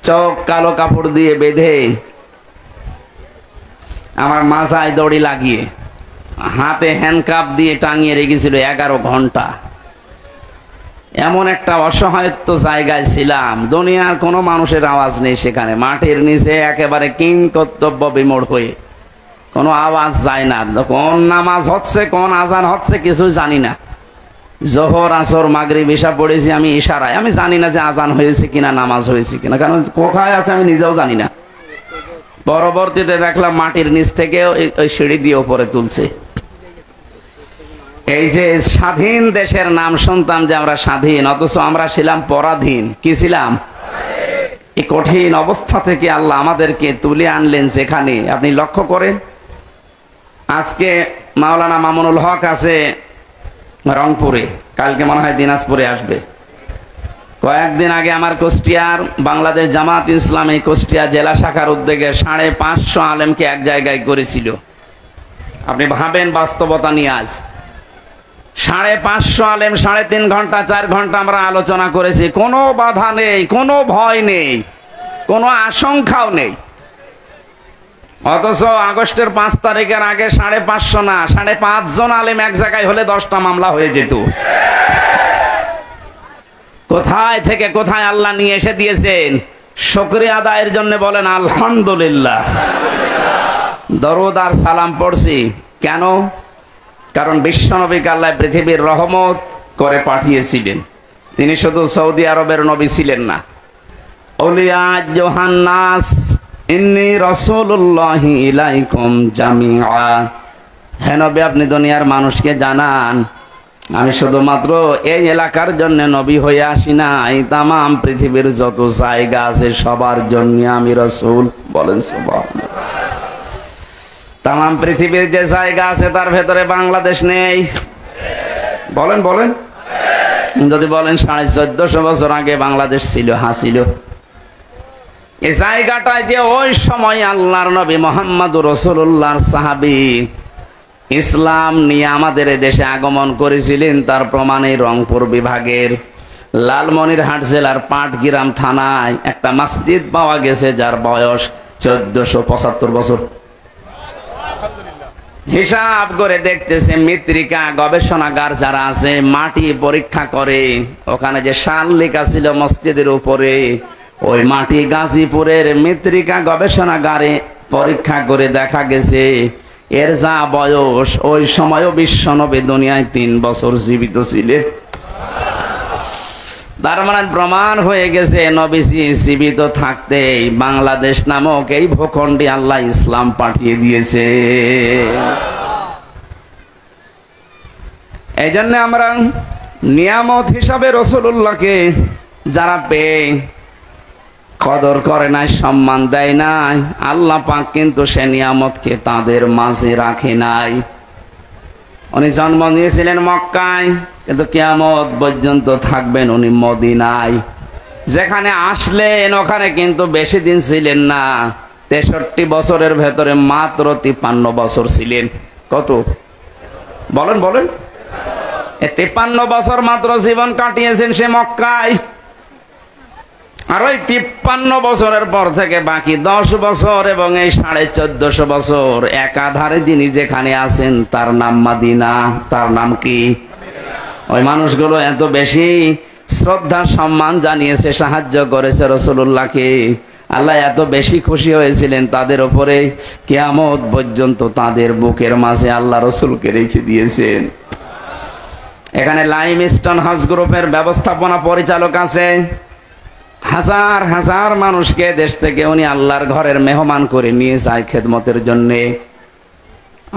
চোখ কালো কাপড় দিয়ে বেঁধে, আমার মাথায় দড়ি লাগিয়ে, হাতে হ্যান্ডকাপ দিয়ে টাঙিয়ে রেখেছিল 11 ঘন্টা। এমন একটা অসহায়ত্ব জায়গায় ছিলাম, দুনিয়ার কোনো মানুষের আওয়াজ নেই সেখানে। মাটির নিচে একেবারে কিং কর্তব্য বিমূঢ় হয়ে, কোনো আওয়াজ যায় না। কোন নামাজ হচ্ছে, কোন আজান হচ্ছে কিছু জানি না। জোহর, আসর, মাগরিব, ইশা পড়েছি আমি ইশারায়। আমি জানি না যে আজান হয়েছে কিনা, নামাজ হয়েছে কিনা, কারণ কোথায় আছে আমি নিজেও জানি না। পরবর্তীতে দেখলাম মাটির নিচ থেকে ওই সিঁড়ি দিয়ে উপরে তুলছে। এই যে স্বাধীন দেশের নাম শুনতাম যে আমরা স্বাধীন, অথচ আমরা ছিলাম পরাধীন। কি ছিলাম? এই কঠিন অবস্থা থেকে আল্লাহ আমাদেরকে তুলে আনলেন যেখানে, আপনি লক্ষ্য করেন। আজকে মাওলানা মামুনুল হক আছে রংপুরে, কালকে মনে হয় দিনাজপুরে আসবে। কয়েকদিন আগে আমার কুষ্টিয়ার বাংলাদেশ জামাত ইসলামী কুষ্টিয়া জেলা শাখার উদ্যোগে 550 আলেমকে এক জায়গায় করেছিল। আপনি ভাবেন বাস্তবতা নিয়ে, আজ 550 আলেম 3.5 ঘন্টা 4 ঘন্টা আমরা আলোচনা করেছি। কোনো বাধা নেই, কোনো ভয় নেই, কোনো আশঙ্কাও নেই। অথচ আগস্টের 5 তারিখের আগে 550 না 5.5 জন আলেম এক জায়গায় হলে 10টা মামলা হয়ে যেত। কোথায় থেকে কোথায় আল্লাহ নিয়ে এসে দিয়েছেন, শুকরিয়া আদায়ের জন্য বলেন আলহামদুলিল্লাহ। দরুদ আর সালাম পড়ছি কেন? কারণ বিশ্বনবীকে আল্লাহ পৃথিবীর রহমত করে পাঠিয়েছিলেন। তিনি শুধু সৌদি আরবের নবী ছিলেন না। আউলিয়া জোহান্নাস ইন্নী রাসূলুল্লাহি ইলাইকুম জামিআ। হে নবী, আপনি দুনিয়ার মানুষকে জানান আমি শুধুমাত্র এই এলাকার জন্য নবী হয়ে আসি নাই, তামাম পৃথিবীর যত জায়গা আছে সবার জন্য আমি রাসূল। বলেন সুবহানাল্লাহ। তামাম পৃথিবীর যে জায়গা আছে তার ভেতরে বাংলাদেশ নেই। বলেন। যদি বলেন 1450 বছর আগে বাংলাদেশ ছিল, ছিল। এই জায়গাটায় যে ওই সময় আল্লাহর নবী মুহাম্মদুর রাসূলুল্লাহর সাহাবী ইসলাম নিয়ে আমাদের দেশে আগমন করেছিলেন, তার প্রমাণে রংপুর বিভাগের লালমনিরহাট জেলার পাটগ্রাম থানায় একটা মসজিদ পাওয়া গেছে যার বয়স 1475 বছর। হিসাব করে দেখতেছে মৃত্তিকা গবেষণাগার যারা আছে, মাটি পরীক্ষা করে, ওখানে যে সাল লেখা ছিল মসজিদের উপরে, ওই মাটি গাজীপুরের মৃত্তিকা গবেষণাগারে পরীক্ষা করে দেখা গেছে এর যা বয়স, ওই সময়ও বিশ্বনবী দুনিয়ায় 3 বছর জীবিত ছিলেন। তার মানে প্রমাণ হয়ে গেছে নবীজি জীবিত থাকতেই বাংলাদেশ নামক এই ভূখণ্ডে আল্লাহ ইসলাম পাঠিয়ে দিয়েছে। এই জন্য আমরা নিয়ামত হিসাবে রাসূলুল্লাহকে যারা পেয়ে কদর করে নাই, সম্মান দেয় নাই, আল্লাহ পাক কিন্তু সে নিয়ামতকে তাদের মাঝে রাখে নাই। উনি জন্ম নিয়েছিলেন মক্কায়, কিন্তু কিয়ামত পর্যন্ত থাকবেন উনি মদিনায়। যেখানে আসলেন ওখানে কিন্তু বেশি দিন ছিলেন না, 63 বছরের ভেতরে মাত্র 53 বছর ছিলেন। কত? বলেন। 53 বছর মাত্র জীবন কাটিয়েছেন সে মক্কায়। আর ওই 53 বছরের পর থেকে বাকি 10 বছর এবং এই 1450 বছর একাধারে যিনি যেখানে আছেন তার নাম মদিনা। তার নাম কি? ওই মানুষগুলো এত বেশি শ্রদ্ধা সম্মান জানিয়েছে, সাহায্য করেছে রাসূলুল্লাহকে, আল্লাহ এত বেশি খুশি হয়েছিলেন তাদের উপরে, কিয়ামত পর্যন্ত তাদের বুকের মাঝে আল্লাহ রাসূলকে রেখে দিয়েছেন। এখানে লাইমস্টোন হজ গ্রুপের ব্যবস্থাপনা পরিচালক আছে, হাজার হাজার মানুষকে দেশ থেকে উনি আল্লাহর ঘরের মেহমান করে নিয়ে যায় খেদমতের জন্য।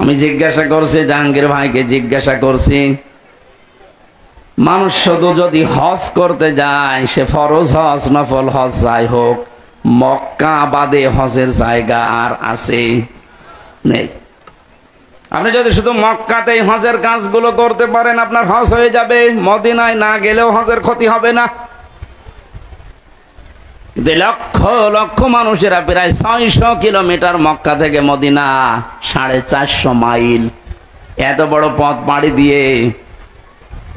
আমি জিজ্ঞাসা করছি, জাহাঙ্গীর ভাইকে জিজ্ঞাসা করছি, মানুষ শুধু যদি হজ করতে যায়, সে ফরজ হজ নফল হজ যাই হোক, মক্কা বাদে হজের জায়গা আর আছে? নেই। আপনি যদি শুধু মক্কাতেই হজের কাজগুলো করতে পারেন আপনার হজ হয়ে যাবে, মদিনায় না গেলেও হজের ক্ষতি হবে না। লক্ষ লক্ষ মানুষেরা প্রায় 600 কিলোমিটার মক্কা থেকে মদিনা, 450 মাইল, এত বড় পথ পাড়ি দিয়ে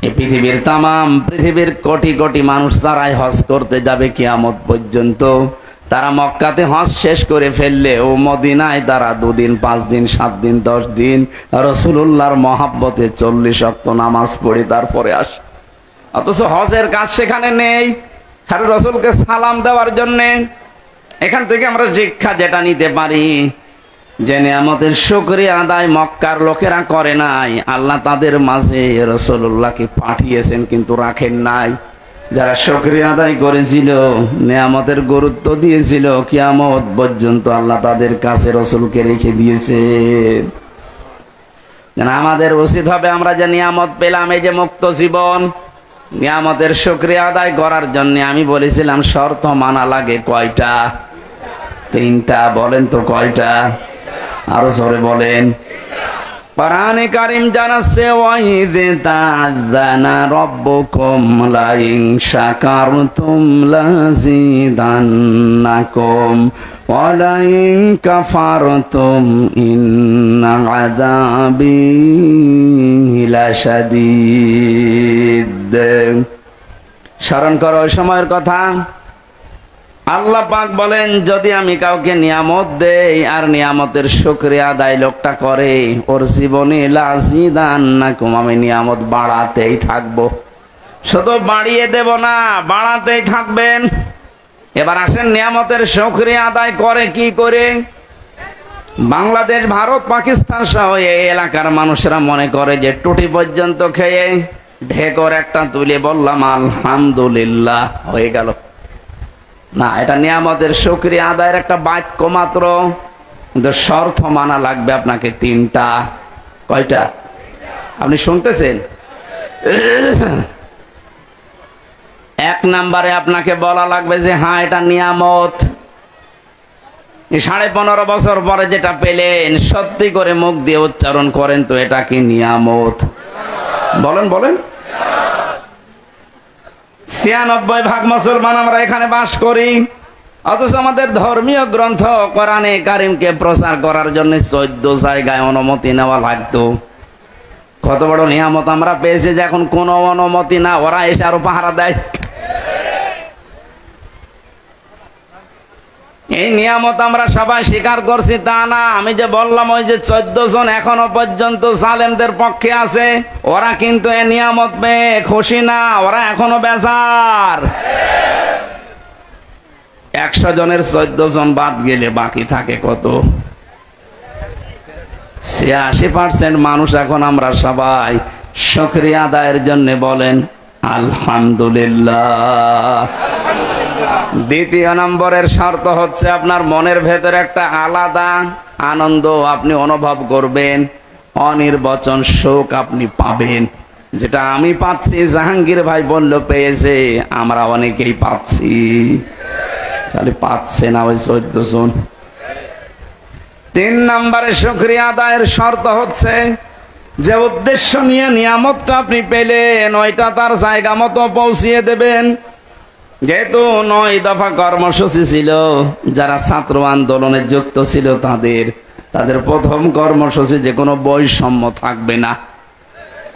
এই পৃথিবীর তামাম পৃথিবীর কোটি কোটি মানুষ যারাই হজ করতে যাবে কিয়ামত পর্যন্ত, তারা মক্কাতে হজ শেষ করে ফেললে ও মদিনায় তারা 2 দিন 5 দিন 7 দিন 10 দিন রাসূলুল্লাহর মহব্বতে 40 ওয়াক্ত নামাজ পড়ে তারপরে আসে। অথচ হজের কাজ সেখানে নেই, আর রাসূলকে সালাম দেওয়ার জন্য। এখান থেকে আমরা শিক্ষা যেটা নিতে পারি, যে নিয়ামতের শুকরিয়া আদায় মক্কার লোকেরা করে নাই, আল্লাহ তাদের মাঝে রাসূলুল্লাহকে পাঠিয়েছেন কিন্তু রাখেন নাই। যারা শুকরিয়া আদায় করেছিল, নিয়ামতের গুরুত্ব দিয়েছিল, কিয়ামত পর্যন্ত আল্লাহ তাদের কাছে রাসূলকে রেখে দিয়েছে। আমাদের উচিত হবে আমরা যে নিয়ামত পেলাম, এই যে মুক্ত জীবন, নিয়ামতের শুকরিয়া আদায় করার জন্য আমি বলেছিলাম শর্ত মানা লাগে কয়টা? 3টা। বলেন তো কয়টা? আরো জোরে বলেন। কোরআনে কারীম জানাচ্ছে, ওয়াইদ তাযানা রাব্বুকুম লাইন শাকারতুম লাযিদান্নাকুম ওয়া লাইন কাফারতুম ইন্না আযাবি লাশাদীদ। স্মরণ করো ওই সময়ের কথা। আল্লাহ পাক বলেন, যদি আমি কাউকে নিয়ামত দেই আর নিয়ামতের শুকরিয়া আদায় লোকটা করে, ওর জীবনে লাযিদান্নাকুম, আমি নিয়ামত বাড়াতেই থাকবো। শুধু বাড়িয়ে দেব না, বাড়াতেই থাকবেন। এবার আসেন নিয়ামতের শুকরিয়া আদায় করে কি করে? বাংলাদেশ, ভারত, পাকিস্তান সহ এই এলাকার মানুষরা মনে করে যে টুটি পর্যন্ত খেয়ে ঢেকর একটা তুলে বললাম আলহামদুলিল্লাহ হয়ে গেল। না, এটা নিয়ামতের শুকরিয়া আদায়ের একটা বাক্য মাত্র, কিন্তু শর্ত মানা লাগবে আপনাকে 3টা। কয়টা? আপনি শুনতেছেন? 1 নম্বরে আপনাকে বলা লাগবে যে হ্যাঁ এটা নিয়ামত। 15.5 বছর পরে যেটা পেলেন, সত্যি করে মুখ দিয়ে উচ্চারণ করেন তো, এটা কি নিয়ামত? বলেন বলেন। 96 ভাগ মুসলমান আমরা এখানে বাস করি, অথচ আমাদের ধর্মীয় গ্রন্থ কোরআনে কারীমকে প্রচার করার জন্য 14 জায়গায় অনুমতি নেওয়া লাগতো। কত বড় নিয়ামত আমরা পেয়েছি যে এখন কোনো অনুমতি না, ওরা এসে আরো পাহারা দেয়। এই নিয়ামত আমরা সবাই স্বীকার করছি তা না। আমি যে বললাম ওই যে 14 জন এখনো পর্যন্ত জালেমদের পক্ষে আছে, ওরা কিন্তু এই নিয়ামত পেয়ে খুশি না, ওরা এখনো বেজার। 100 জনের 14 জন বাদ গেলে বাকি থাকে কত? 86% মানুষ এখন আমরা সবাই শুকরিয়া আদায়ের জন্য বলেন আলহামদুলিল্লাহ। 2 নম্বরের শর্ত হচ্ছে আপনার মনের ভেতরে একটা আলাদা আনন্দ আপনি অনুভব করবেন, অনির্বচন সুখ আপনি পাবেন, যেটা আমি পাচ্ছি, জাহাঙ্গীর ভাই বলল পেয়েছে, আমরা অনেকেই পাচ্ছি। খালি পাচ্ছে না ওই 14 জন। 3 নম্বরে শুকরিয়া আদায়ের শর্ত হচ্ছে যে উদ্দেশ্য নিয়ে নিয়ামতটা আপনি পেলেন, ওইটা তার জায়গা মতো পৌঁছিয়ে দেবেন। যেহেতু 9 দফা কর্মসূচি ছিল, যারা ছাত্র আন্দোলনে যুক্ত ছিল তাদের প্রথম কর্মসূচি যে কোনো বৈষম্য থাকবে না।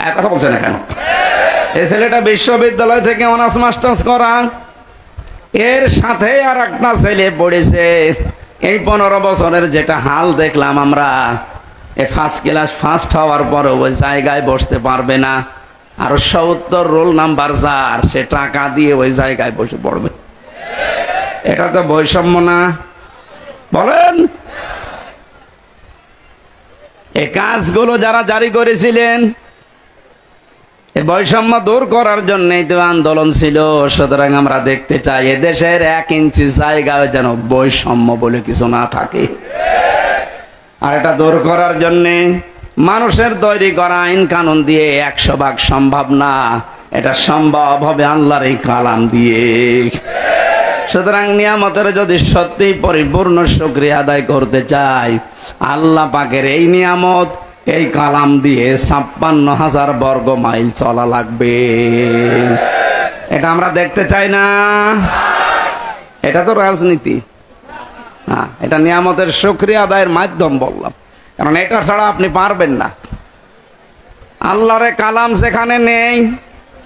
এক কথা বলছেন না কেন? এই ছেলেটা বিশ্ববিদ্যালয় থেকে অনার্স মাস্টার্স করা, এর সাথে আর একটা ছেলে পড়েছে। এই 15 বছরের যেটা হাল দেখলাম আমরা, এই ফার্স্ট ক্লাস ফার্স্ট হওয়ার পরে ওই জায়গায় বসতে পারবে না, আর 70 রোল নাম্বার যার, সে টাকা দিয়ে ওই জায়গায় বসে পড়বে। এটা তো বৈষম্য না? বলেন। এই কাজগুলো যারা জারি করেছিলেন, এই বৈষম্য দূর করার জন্য তো আন্দোলন ছিল। সুতরাং আমরা দেখতে চাই এদেশের 1 ইঞ্চি জায়গায় যেন বৈষম্য বলে কিছু না থাকে। আর এটা দূর করার জন্য মানুষের তৈরি করা আইন কানুন দিয়ে 100 ভাগ সম্ভব না, এটা সম্ভব হবে আল্লাহর এই কালাম দিয়ে। সুতরাং নিয়ামতের যদি সত্যি পরিপূর্ণ শুকরিয়া আদায় করতে চাই, আল্লাহ পাকের এই নিয়ামত, এই কালাম দিয়ে 56,000 বর্গ মাইল চলা লাগবে। এটা আমরা দেখতে চাই না? এটা তো রাজনীতি না, এটা নিয়ামতের শুকরিয়া আদায়ের মাধ্যম বললাম, কারণ এটা ছাড়া আপনি পারবেন না। আল্লাহর কালাম যেখানে নেই,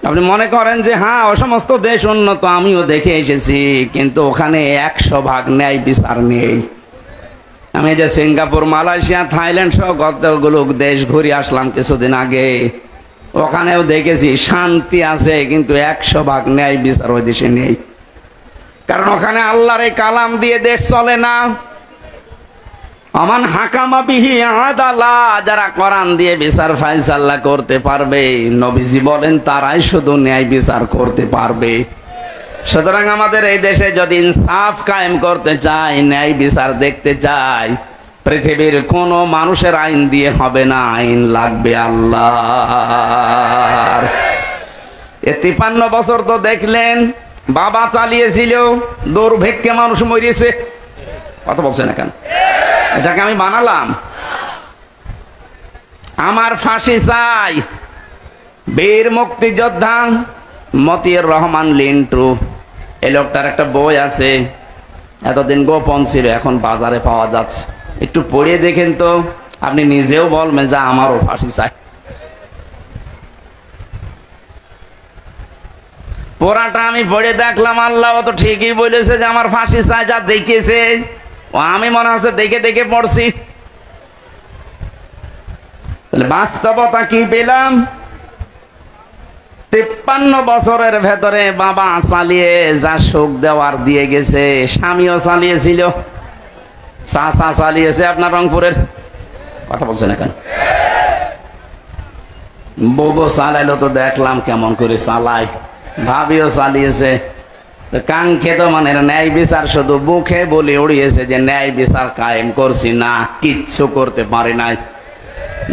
আপনি মনে করেন যে হ্যাঁ ও সমস্ত দেশ উন্নত, আমিও দেখে এসেছি, কিন্তু ওখানে 100 ভাগ ন্যায় বিচার নেই। আমি যে সিঙ্গাপুর, মালয়েশিয়া, থাইল্যান্ড সহ কতগুলো দেশ ঘুরে আসলাম কিছুদিন আগে, ওখানেও দেখেছি শান্তি আছে, কিন্তু 100 ভাগ ন্যায় বিচার ওই দেশে নেই। কারণ ওখানে আল্লাহর এই কালাম দিয়ে দেশ চলে না। আমান হাকামা বিহি আদালা, যারা কোরআন দিয়ে বিচার ফায়সালা করতে পারবে, নবীজি বলেন তারাই শুধু ন্যায় বিচার করতে পারবে। সুতরাং আমাদের এই দেশে যদি ইনসাফ কায়েম করতে চাই, ন্যায় বিচার দেখতে চাই, পৃথিবীর কোন মানুষের আইন দিয়ে হবে না, আইন লাগবে আল্লাহর। 53 বছর তো দেখলেন বাবা চালিয়েছিল, দুর্ভিক্ষে মানুষ মরিয়েছে। কথা বলছেন না কেন? এটাকে আমি বানালাম? আমার ফাঁসি চাই। বীর মুক্তিযোদ্ধা মতিউর রহমান লিন্টু, এই লোকটার একটা বই আছে, এতদিন গোপন ছিল, এখন বাজারে পাওয়া যাচ্ছে। একটু পড়ে দেখেন তো, আপনি নিজেও বলবেন যে আমারও ফাঁসি চাই। পড়াটা আমি পড়ে দেখলাম, আল্লাহ তো ঠিকই বলেছে যে আমার ফাঁসি চাই। যা দেখেছে ও আমি মনে হচ্ছে দেখে দেখে পড়ছি। বাস্তবতা কি পেলাম? 53 বছরের ভেতরে বাবা চালিয়ে যা সুখ দেওয়ার দিয়ে গেছে, স্বামীও চালিয়েছিল, চাচা চালিয়েছে আপনার রংপুরের। কথা বলছেন এখন? বউ চালাইলো তো দেখলাম কেমন করে চালায়, ভাবিও চালিয়েছে। কাঙ্ক্ষিত মানে ন্যায় বিচার শুধু মুখে বলে উড়িয়েছে যে ন্যায় বিচার কায়েম করছি, না কিচ্ছু করতে পারি নাই।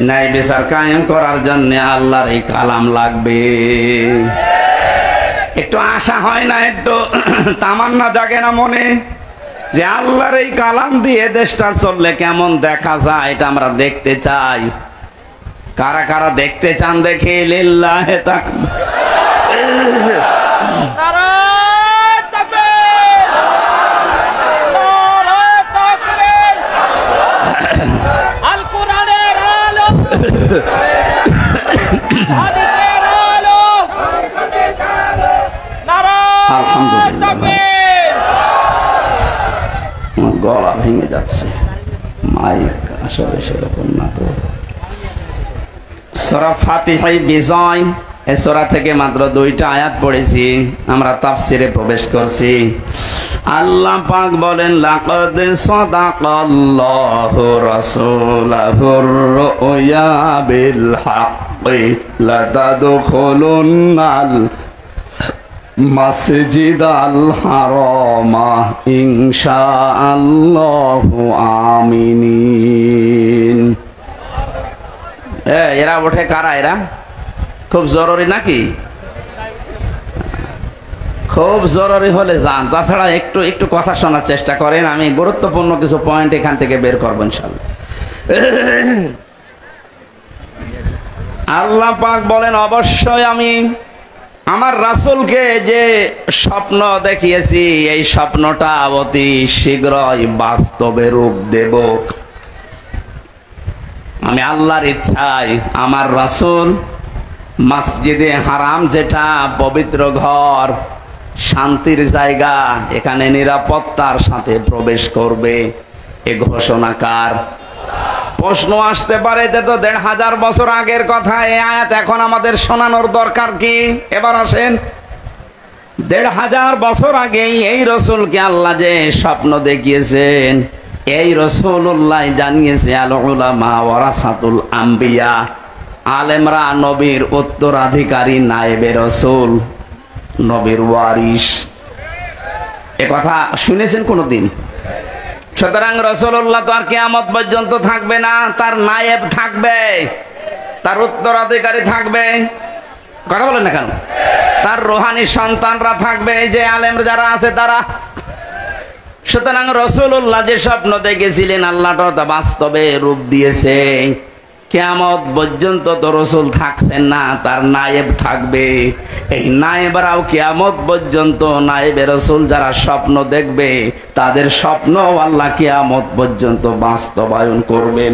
ন্যায় বিচার কায়েম করার জন্য আল্লাহর এই কালাম লাগবে। একটু আশা হয় না, একটু তামান্না জাগে না মনে, যে আল্লাহর এই কালাম দিয়ে দেশটা চললে কেমন দেখা যায়, এটা আমরা দেখতে চাই। কারা কারা দেখতে চান দেখে লিল্লাহে তাকবীর। গলা ভেঙে যাচ্ছে, মাইক আসলে সেরকম না। তো সূরা ফাতিহায় বিজয়, এই সূরা থেকে মাত্র 2টা আয়াত পড়েছি, আমরা তাফসিরে প্রবেশ করছি। আল্লাহ পাক বলেন, লাকাদ সাদাকাল্লাহু রাসূলাহুর রুয়া বিল হাক্কি লাতাদখুলুন্নাল মাসজিদাল হারামা ইনশাআল্লাহু আমিনিন। এরা ওঠে কারা? এরা খুব জরুরি নাকি? খুব জরুরি হলে যান, তাছাড়া একটু একটু কথা শোনার চেষ্টা করেন। আমি গুরুত্বপূর্ণ কিছু পয়েন্ট এখান থেকে বের করবো ইনশাআল্লাহ। আল্লাহ পাক বলেন, অবশ্যই আমি আমার রাসূলকে যে স্বপ্ন দেখিয়েছি, এই স্বপ্নটা অতি শীঘ্রই বাস্তবে রূপ দেব। আমি আল্লাহর ইচ্ছায় আমার রাসূল মসজিদে হারাম, যেটা পবিত্র ঘর, শান্তির জায়গা, এখানে নিরাপত্তার সাথে প্রবেশ করবে। এ ঘোষণাকার। প্রশ্ন আসতে পারে যে তো ১৫০০ বছর আগের কথা, এই আয়াত এখন আমাদের শোনানোর দরকার কি? এবার আসেন, ১৫০০ বছর আগেই এই রসুলকে আল্লাহ যে স্বপ্ন দেখিয়েছেন, এই রসুল্লাহ জানিয়েছে আল উলামা ওয়ারাসাতুল আম্বিয়া, আলেমরা নবীর উত্তরাধিকারী, নায়েবে রসুল, নবীর ওয়ারিস। এ কথা শুনেছেন কোনদিন? সুতরাং রসুল্লাহ তো আর কিয়ামত পর্যন্ত থাকবে না, তার নায়েব থাকবে, তার উত্তরাধিকারী থাকবে। কথা বলেন না কেন? তার রুহানি সন্তানরা থাকবে, এই যে আলেম যারা আছে তারা। সুতরাং রসুল্লাহ যে স্বপ্ন দেখেছিলেন আল্লাহ তা বাস্তবে রূপ দিয়েছে। কিয়ামত পর্যন্ত তো রসুল থাকছেন না, তার নায়েব থাকবে। এই নায়েবরাও কিয়ামত পর্যন্ত, নায়েবে রসুল যারা স্বপ্ন দেখবে তাদের স্বপ্ন আল্লাহ কিয়ামত পর্যন্ত বাস্তবায়ন করবেন।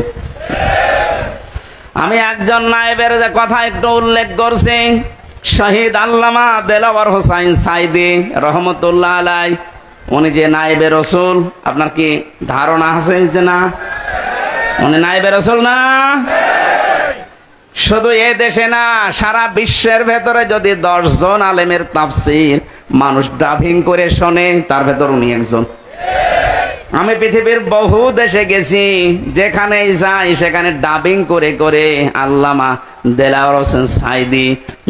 আমি একজন নায়েবের কথা একটু উল্লেখ করছি, শহীদ আল্লামা দেলাওয়ার হোসাইন সাইদি রহমতুল্লাহ আলাই। উনি যে নায়েবে রসুল, আপনার কি ধারণা আছে যে না উনি নায়েবে রসুল না? শুধু এ দেশে না, সারা বিশ্বের ভেতরে যদি ১০ জন আলেমের তাফসীর মানুষ ডাবিং করে শোনে, তার ভেতর উনি একজন। আমি পৃথিবীর বহু দেশে গেছি, যেখানেই যাই সেখানে ডাবিং করে করে আল্লামা দেলাওয়ার হোসেন সাইদি,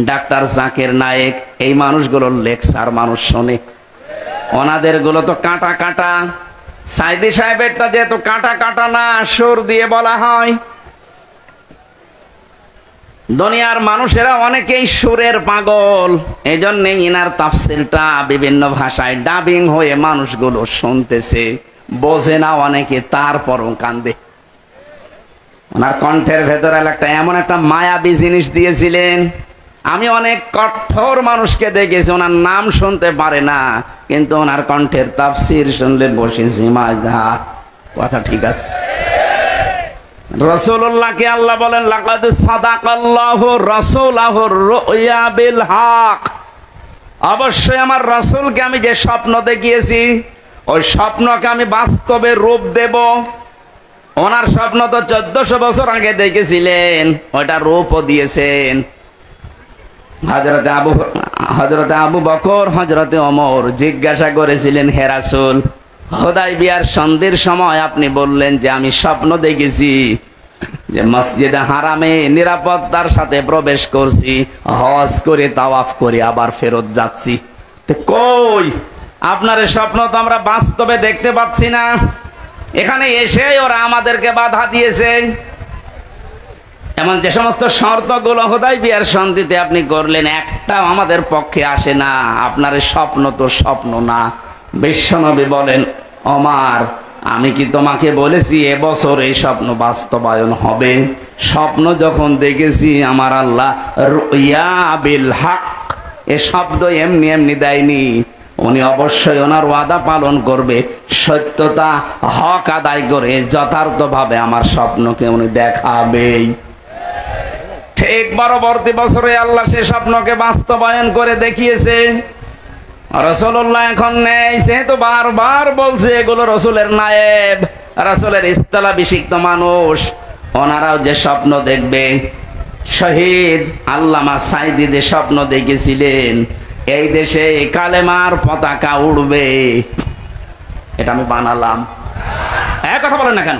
ডাক্তার জাকির নায়েক, এই মানুষগুলোর লেকচার মানুষ শোনে। ওনাদের গুলো তো কাটা কাটা, সাইদি সাহেবেরটা যেহেতু কাটা কাটা না, সুর দিয়ে বলা হয়। দুনিয়ার মানুষেরা অনেকেই সুরের পাগল, এই জন্য ইনার তাফসীরটা বিভিন্ন ভাষায় ডাবিং হয়ে মানুষগুলো শুনতেছে, বোঝে না অনেকে, তারপরও কান্দে। ওনার কণ্ঠের ভেতরে একটা এমন একটা মায়াবী জিনিস দিয়েছিলেন। আমি অনেক কঠোর মানুষকে দেখেছি, ওনার নাম শুনতে পারে না, কিন্তু ওনার কণ্ঠের তাফসীর শুনলে বসে জিমায় যা কথা। ঠিক আছে, রাসূলুল্লাহকে আল্লাহ বলেন লাকাদ সাদাকাল্লাহু রাসূলাহুর রুয়া বিল হক, অবশ্যই আমার রাসূলকে আমি যে স্বপ্ন দেখিয়েছি ওই স্বপ্নকে আমি বাস্তবে রূপ দেব। ওনার স্বপ্ন তো ১৪০০ বছর আগে দেখেছিলেন, ওইটা রূপও দিয়েছেন। হযরতে আবু বকর, হযরতে ওমর জিজ্ঞাসা করেছিলেন, হে রাসূল, হুদায়বিয়ার সন্ধির সময় আপনি বললেন যে আমি স্বপ্ন দেখেছি যে মসজিদে হারামে নিরাপত্তার সাথে প্রবেশ করছি, হজ করে তাওয়াফ করে আবার ফেরত যাচ্ছি। কই আপনার স্বপ্ন তো আমরা বাস্তবে দেখতে পাচ্ছি না। এখানে এসে ওরা আমাদেরকে বাধা দিয়েছে। এমন যে সমস্ত শর্তগুলো হুদায়বিয়ার সন্ধিতে আপনি করলেন, একটাও আমাদের পক্ষে আসে না। আপনার স্বপ্ন তো স্বপ্ন না। বিশ্বনবী বলেন, ওমর, আমি কি তোমাকে বলেছি এবছর এই স্বপ্ন বাস্তবায়ন হবে? স্বপ্ন যখন দেখেছি আমার আল্লাহ রুয়া বিল হক, এ শব্দ এমনি এমনি দেয়নি। উনি অবশ্যই ওনার ওয়াদা পালন করবে, সত্যতা হক আদায় করে যথার্থভাবে আমার স্বপ্নকে উনি দেখাবেই। ঠিক পরবর্তী বছরে আল্লাহ সে স্বপ্নকে বাস্তবায়ন করে দেখিয়েছে। রাসূলুল্লাহ এখন নেই, সেহেতু বারবার বলছে এগুলো রসুলের নায়েব, রাসূলের ইস্তালাভিষিক্ত মানুষ, ওনারাও যে স্বপ্ন দেখবে। শহীদ আল্লামা সাইদি যে স্বপ্ন দেখেছিলেন এই দেশে কালেমার পতাকা উড়বে, এটা আমি বানালাম। এক কথা বলেন না কেন?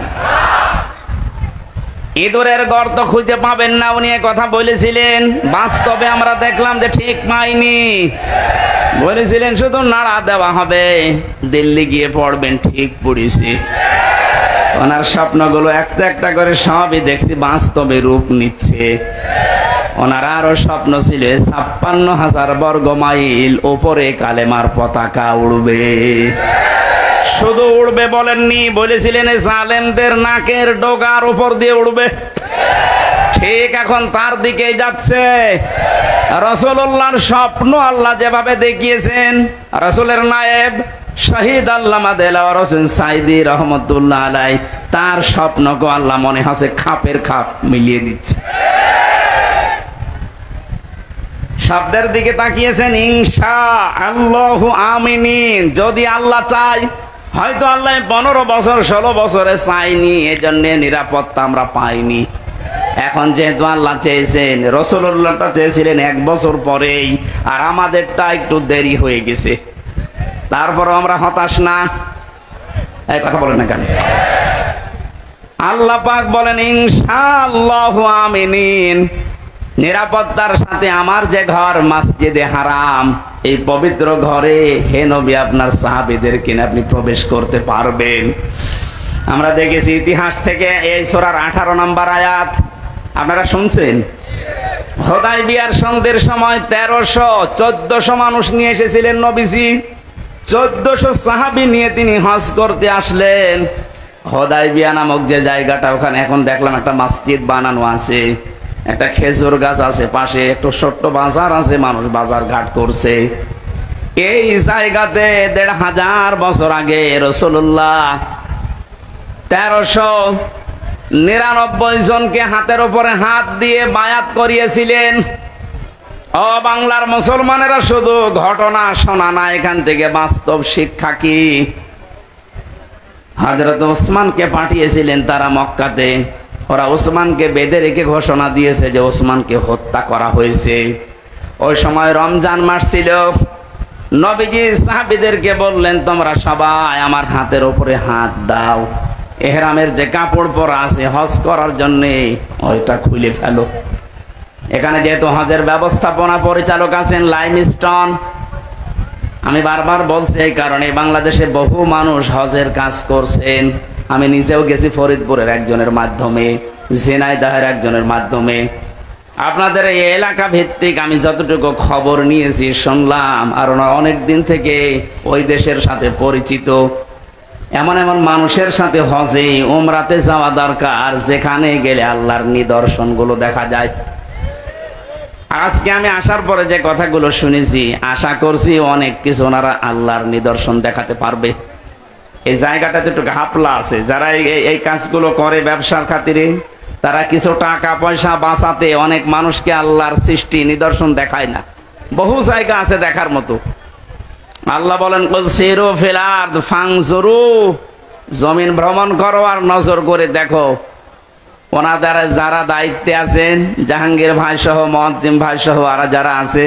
ইঁদুরের গর্ত খুঁজে পাবেন না, উনি কথা বলেছিলেন। বাস্তবে আমরা দেখলাম যে ঠিক পাইনি। বলেছিলেন শুধু নাড়া দেওয়া হবে, দিল্লি গিয়ে পড়বেন, ঠিক পড়েছি। ওনার স্বপ্নগুলো একটা একটা করে সবই দেখছি বাস্তবে রূপ নিচ্ছে। ওনার আরো স্বপ্ন ছিল ৫৬,০০০ বর্গ মাইল উপরে কালেমার পতাকা উড়বে। শুধু উড়বে বলেননি, বলেছিলেন জালেমদের নাকের ডগার উপর দিয়ে উড়বে। ঠিক এখন তার দিকে যাচ্ছে। রাসূলুল্লাহর স্বপ্ন আল্লাহ যেভাবে দেখিয়েছেন, রাসূলের নায়েব শহীদ আল্লামা দেলাওয়ার হোসেন সাইদি রহমতুল্লাহ আলাই, তার স্বপ্নকে আল্লাহ মনে হচ্ছে খাপের খাপ মিলিয়ে দিচ্ছে। শব্দের দিকে তাকিয়েছেন, ইনশা আল্লাহু আমিনিন, যদি আল্লাহ চাই। হয়তো আল্লাহ 15 বছর 16 বছরে চাইনি, এজন্য নিরাপত্তা আমরা পাইনি। এখন যেহেতু আল্লাহ চেয়েছেন, রাসূলুল্লাহটা চেয়েছিলেন 1 বছর পরেই, আর আমাদেরটা একটু দেরি হয়ে গেছে। তারপরও আমরা হতাশ না। এই কথা বলেন না কেন? আল্লাহ পাক বলেন ইনশাআল্লাহু আমিনিন, নিরাপত্তার সাথে আমার যে ঘর মসজিদে হারাম, এই পবিত্র ঘরে হে নবী আপনার সাহাবীদেরকে নিয়ে আপনি প্রবেশ করতে পারবেন। আমরা দেখেছি ইতিহাস থেকে এই সূরার 18 নম্বর আয়াত আপনারা শুনছেন। হুদায়বিয়ার সন্ধির সময় 1300-1400 মানুষ নিয়ে এসেছিলেন নবীজি। 1400 সাহাবী নিয়ে তিনি হজ করতে আসলেন। হুদায়বিয়া নামক যে জায়গাটা, ওখানে এখন দেখলাম একটা মসজিদ বানানো আছে, একটা খেজুর গাছ আছে পাশে, একটু ছোট্ট বাজার আছে, মানুষ বাজার ঘাট করছে। এই জায়গাতে 1500 বছর আগে রাসূলুল্লাহ 1399 জনকে হাতের উপরে হাত দিয়ে বায়াত করিয়েছিলেন। ও বাংলার মুসলমানেরা, শুধু ঘটনা শোনা না, এখান থেকে বাস্তব শিক্ষা কি? হযরত ওসমানকে পাঠিয়েছিলেন তারা মক্কাতে। ওরা ওসমানকে বেঁধে রেখে ঘোষণা দিয়েছে যে ওসমানকে হত্যা করা হয়েছে। ওই সময় রমজান মাস ছিল। নবীজি সাহাবীদেরকে বললেন, তোমরা সবাই আমার হাতের উপরে হাত দাও, ইহরামের যে কাপড় পরা আছে হজ করার জন্য ওইটা খুলে ফেলো। এখানে যেহেতু হজের ব্যবস্থাপনা পরিচালক আছেন লাইমস্টোন, আমি বারবার বলছি এই কারণে, বাংলাদেশে বহু মানুষ হজের কাজ করছেন। আমি নিজেও গেছি ফরিদপুরের একজনের মাধ্যমে, ঝিনাইদহের একজনের মাধ্যমে। আপনাদের এই এলাকা ভিত্তিক আমি যতটুকু খবর নিয়েছি, শুনলাম, আর ওনারা অনেক দিন থেকে ওই দেশের সাথে পরিচিত। এমন এমন মানুষের সাথে হজে উমরাতে যাওয়া দরকার, যেখানে গেলে আল্লাহর নিদর্শনগুলো দেখা যায়। আজকে আমি আসার পরে যে কথাগুলো শুনেছি, আশা করছি অনেক কিছু ওনারা আল্লাহর নিদর্শন দেখাতে পারবে। এই জায়গাটাতে একটু ঘাপলা আছে। যারা এই কাজগুলো করে ব্যবসার খাতিরে, তারা কিছু টাকা পয়সা বাঁচাতে অনেক মানুষকে আল্লাহর সৃষ্টি নিদর্শন দেখায় না। বহু জায়গা আছে দেখার মতো। আল্লাহ বলেন, কুল সিরু ফিল আরদ ফানজুরু, জমিন ভ্রমণ করো আর নজর করে দেখো। ওনাদের যারা দায়িত্বে আছেন, জাহাঙ্গীর ভাই সহ, মুয়াজ্জিম ভাই সহ, আর যারা আছে,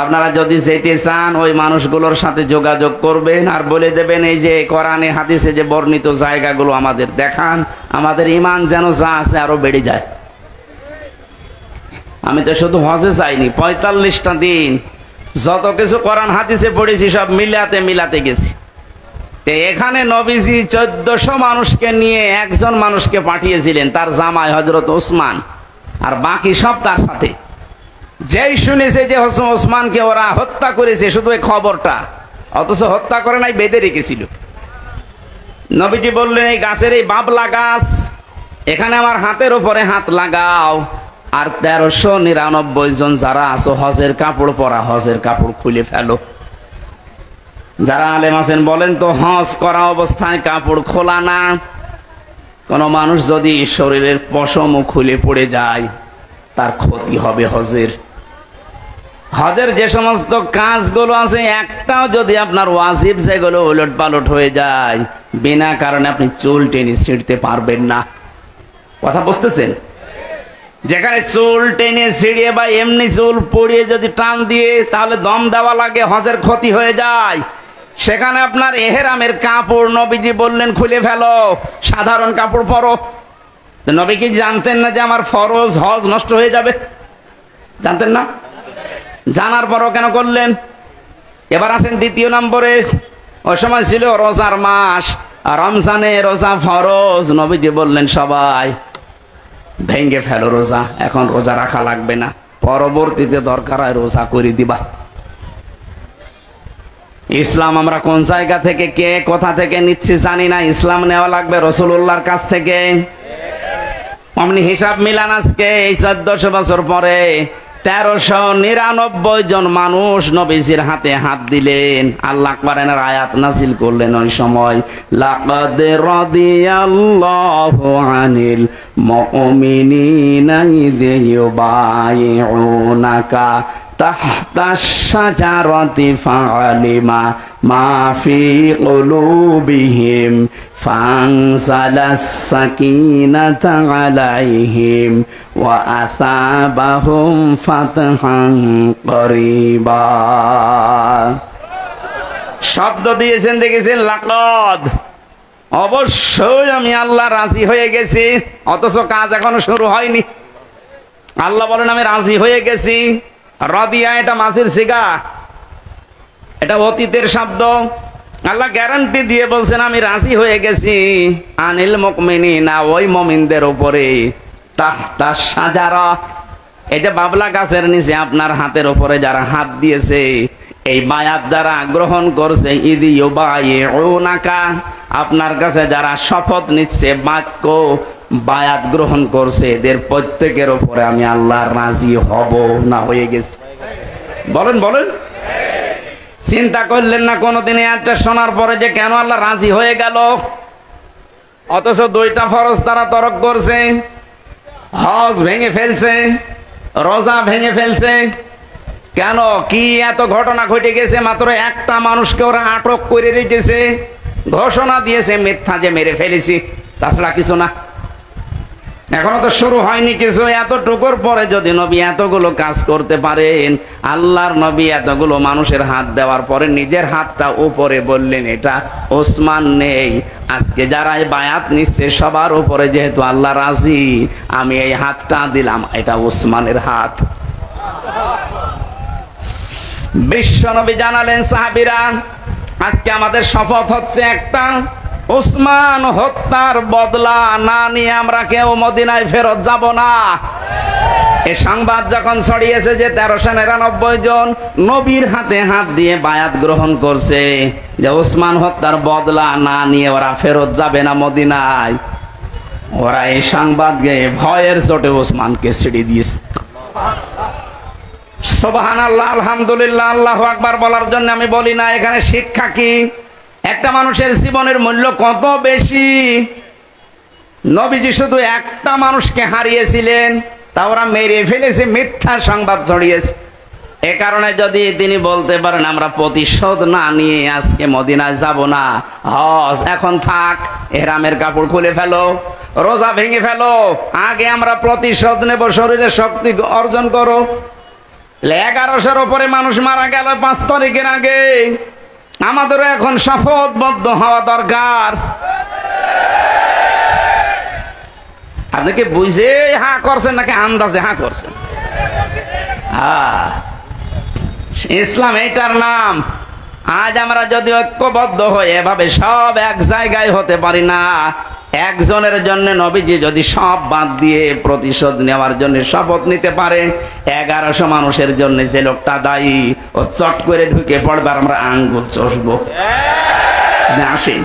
আপনারা যদি যেতে চান ওই মানুষগুলোর সাথে যোগাযোগ করবেন আর বলে দেবেন, এই যে কোরআনে হাদিসে যে বর্ণিত জায়গাগুলো আমাদের দেখান, আমাদের ঈমান যেন যা আছে আরো বেড়ে যায়। আমি তো শুধু হজে যাইনি, 45টা দিন যত কিছু কোরআন হাদিসে পড়েছি সব মিলাতে গেছি। এখানে নবীজি 1400 মানুষকে নিয়ে একজন মানুষকে পাঠিয়েছিলেন, তার জামাই হযরত ওসমান, আর বাকি সব তার সাথে। যেই শুনেছে যে ওসমানকে ওরা হত্যা করেছে, শুধু এই খবরটা, অথচ হত্যা করে নাই, বেঁধে রেখেছিল। নবীজি বললেন, এই গাছের এই বাবলা গাছ, এখানে আমার হাতের উপরে হাত লাগাও, আর 1399 জন যারা আছো হজের কাপড় পরা, হজের কাপড় খুলে ফেলো। যারা আলেম আছেন বলেন তো, হজ করা অবস্থায় কাপড় খোলা না। কোন মানুষ যদি শরীরের পশম খুলে পড়ে যায়, তার ক্ষতি হবে হজের। হজের যে সমস্ত কাজগুলো আছে, একটাও যদি আপনার ওয়াজিব যেগুলো উলট পালট হয়ে যায়, বিনা কারণে আপনি চুল টেনে ছিঁড়তে পারবেন না। কথা বুঝতেছেন? যেখানে চুল টেনে ছিঁড়িয়ে বা এমনি চুল পড়িয়ে যদি টান দিয়ে তাহলে দম দেওয়া লাগে, হজের ক্ষতি হয়ে যায়। সেখানে আপনার ইহরামের কাপড় নবীজি বললেন খুলে ফেলো, সাধারণ কাপড় পরো। নবী কি জানতেন না যে আমার ফরজ হজ নষ্ট হয়ে যাবে? জানতেন না? জানার পরও কেন করলেন? এবার আসেন দ্বিতীয় নম্বরে। ওই সময় ছিল রোজার মাস, আর রমজানে রোজা ফরজ। নবীজি বললেন, সবাই ভেঙ্গে ফেলো রোজা, এখন রোজা রাখা লাগবে না, পরবর্তীতে দরকার হয় রোজা করে দিবা। ইসলাম আমরা কোন জায়গা থেকে, কে কোথা থেকে নিচ্ছি জানি না, ইসলাম নেওয়া লাগবে রাসূলুল্লাহর কাছ থেকে। অমনি হিসাব মিলান, আজকে এই 1400 বছর পরে 1399 জন মানুষ নবীজির হাতে হাত দিলেন। আল্লাহ কোরআনের আয়াত নাযিল করলেন ওই সময়, লাকাদ রাদিয়াল্লাহু আনিল মুমিনিনা ইয ইউবাইউনাকা তাহতা শাজারাতি ফাআলিমা মা ফি কুলুবিহিম ফানজালাস সাকিনাতা আলাইহিম ওয়া আসাবাহুম ফাতহান করিবা। শব্দ দিয়েছেন দেখেছেন লাকাদ, অবশ্যই আমি আল্লাহ রাজি হয়ে গেছি, অথচ কাজ এখনো শুরু হয়নি। আল্লাহ বলেন আমি রাজি হয়ে গেছি। রাদিয়া এটা মাসির সিগা, এটা অতীতের শব্দ। আল্লাহ গ্যারান্টি দিয়ে বলছেন আমি রাজি হয়ে গেছি আনিল মুমিনিনা, ওই মুমিনদের উপরে তাহতা শাজারা, এটা বাবলা গাছের নিচে আপনার হাতের উপরে যারা হাত দিয়েছে, এই বায়াত দ্বারা গ্রহণ করছে, ইদি ইউবাইউনাকা, আপনার কাছে যারা শপথ নিচ্ছে, বাক্য বায়াত গ্রহণ করছে, এদের প্রত্যেকের উপরে আমি আল্লাহ রাজি হব না হয়ে গেছি? বলেন বলেন, চিন্তা করলেন না কোনদিন একটা শোনার পরে যে কেন আল্লাহ রাজি হয়ে গেল? অথচ দুইটা ফরজ তারা তরক করছে, হজ ভেঙে ফেলছে, রোজা ভেঙে ফেলছে। কেন? কি এত ঘটনা ঘটে গেছে? মাত্র একটা মানুষকে ওরা আটক করে রেখেছে, ঘোষণা দিয়েছে মিথ্যা যে মেরে ফেলেছি, তাছাড়া কিছু না। এখনো তো শুরু হয়নি কিছু। এতটুকুর পরে যদি নবী এতগুলো কাজ করতে পারেন, আল্লাহর নবী এতগুলো মানুষের হাত দেওয়ার পরে নিজের হাতটা উপরে বললেন এটা ওসমান নেই। আজকে যারা এই বায়াত নিচ্ছে সবার উপরে যেহেতু আল্লাহ রাজি, আমি এই হাতটা দিলাম, এটা ওসমানের হাত। বিশ্ব নবী জানালেন সাহাবীরা, আজকে আমাদের শপথ হচ্ছে একটা, ওসমান হত্যার বদলা না নিয়ে আমরা কেউ মদিনায় ফেরত যাব না। এই সংবাদ যখন ছড়িয়েছে যে 1399 জন নবীর হাতে হাত দিয়ে বায়াত গ্রহণ করছে যে ওসমান হত্যার বদলা না নিয়ে ওরা ফেরত যাবে না মদিনায়, ওরা এই সংবাদ গিয়ে ভয়ের চোটে ওসমানকে ছেড়ে দিয়েছে। সুবহানাল্লাহ, আলহামদুলিল্লাহ, আল্লাহু আকবার বলার জন্য আমি বলি না। এখানে শিক্ষা কি? একটা মানুষের জীবনের মূল্য কত বেশি। নবীজি শুধু একটা মানুষকে হারিয়েছিলেন, তা ওরা মেরে ফেলেছে, মিথ্যা সংবাদ ছড়িয়েছে। এ কারণে যদি তিনি বলতে পারেন আমরা প্রতিশোধ না নিয়ে আজকে মদিনায় যাব না, হজ এখন থাক, ইহরামের কাপড় খুলে ফেলো, রোজা ভেঙে ফেলো, আগে আমরা প্রতিশোধ নেব, শরীরে শক্তি অর্জন করো। 1100-র উপরে মানুষ মারা গেল 5 তারিখের আগে। আমাদেরও এখন শপথবদ্ধ হওয়া দরকার। আপনি কি বুঝে হ্যাঁ করছেন নাকি আন্দাজে হ্যাঁ করছেন? ইসলাম এইটার নাম। আজ আমরা যদি ঐক্যবদ্ধ হয়ে এভাবে সব এক জায়গায় হতে পারি না, একজনের জন্য নবীজি যদি সব বাদ দিয়ে প্রতিশোধ নেওয়ার জন্য শপথ নিতে পারে, 1100 মানুষের জন্য যে লোকটা দায়ী, ও চট করে ঢুকে পড়বে আর আমরা আঙ্গুল চষবো। আপনি আসেন,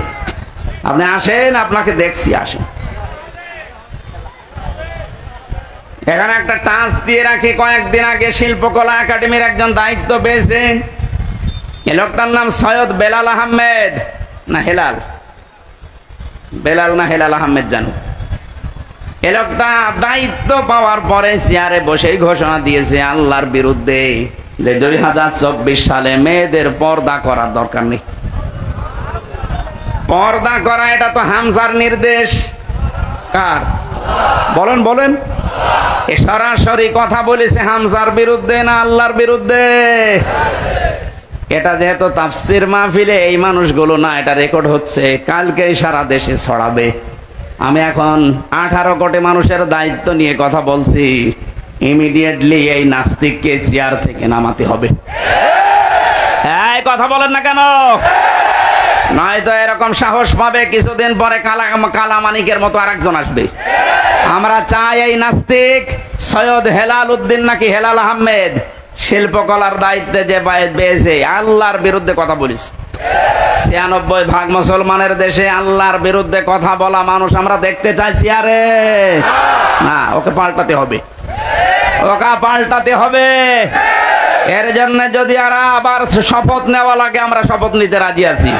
আপনি আসেন, আপনাকে দেখছি, আসেন। এখানে একটা টাচ দিয়ে রাখি, কয়েকদিন আগে শিল্পকলা একাডেমির একজন দায়িত্ব পেয়েছে। এই লোকটার নাম সৈয়দ বেলাল আহমেদ, না হেলাল, বেলাল না হেলাল আহমেদ জানো। এ লোকটা দায়িত্ব পাওয়ার পরে চেয়ারে বসেই ঘোষণা দিয়েছে আল্লাহর বিরুদ্ধে যে 2024 সালে মেয়েদের পর্দা করার দরকার নেই। পর্দা করা এটা তো হামজার নির্দেশ। কার? বলেন বলেন, এ সরাসরি কথা বলেছে হামজার বিরুদ্ধে না আল্লাহর বিরুদ্ধে? এটা যেহেতু তাফসির মাহফিলে এই মানুষগুলো না, এটা রেকর্ড হচ্ছে, কালকেই সারা দেশে ছড়াবে। আমি এখন 18 কোটি মানুষের দায়িত্ব নিয়ে কথা বলছি। ইমিডিয়েটলি এই নাস্তিককে চেয়ার থেকে নামাতে হবে। এই কথা বলেন না কেন? নয়তো এরকম সাহস পাবে, কিছুদিন পরে কালামানিকের মতো আরেকজন আসবে। আমরা চাই এই নাস্তিক সৈয়দ হেলাল উদ্দিন নাকি হেলাল আহমেদ, শিল্পকলার দায়িত্বে যে পেয়েছে, আল্লাহর বিরুদ্ধে কথা বলিস। 96% মুসলমানের দেশে আল্লাহর বিরুদ্ধে কথা বলা মানুষ আমরা দেখতে চাইছি। আরে না, ওকে পাল্টাতে হবে, ওকে পাল্টাতে হবে। এর জন্য যদি আবার শপথ নেওয়া লাগে, আমরা শপথ নিতে রাজি আছি।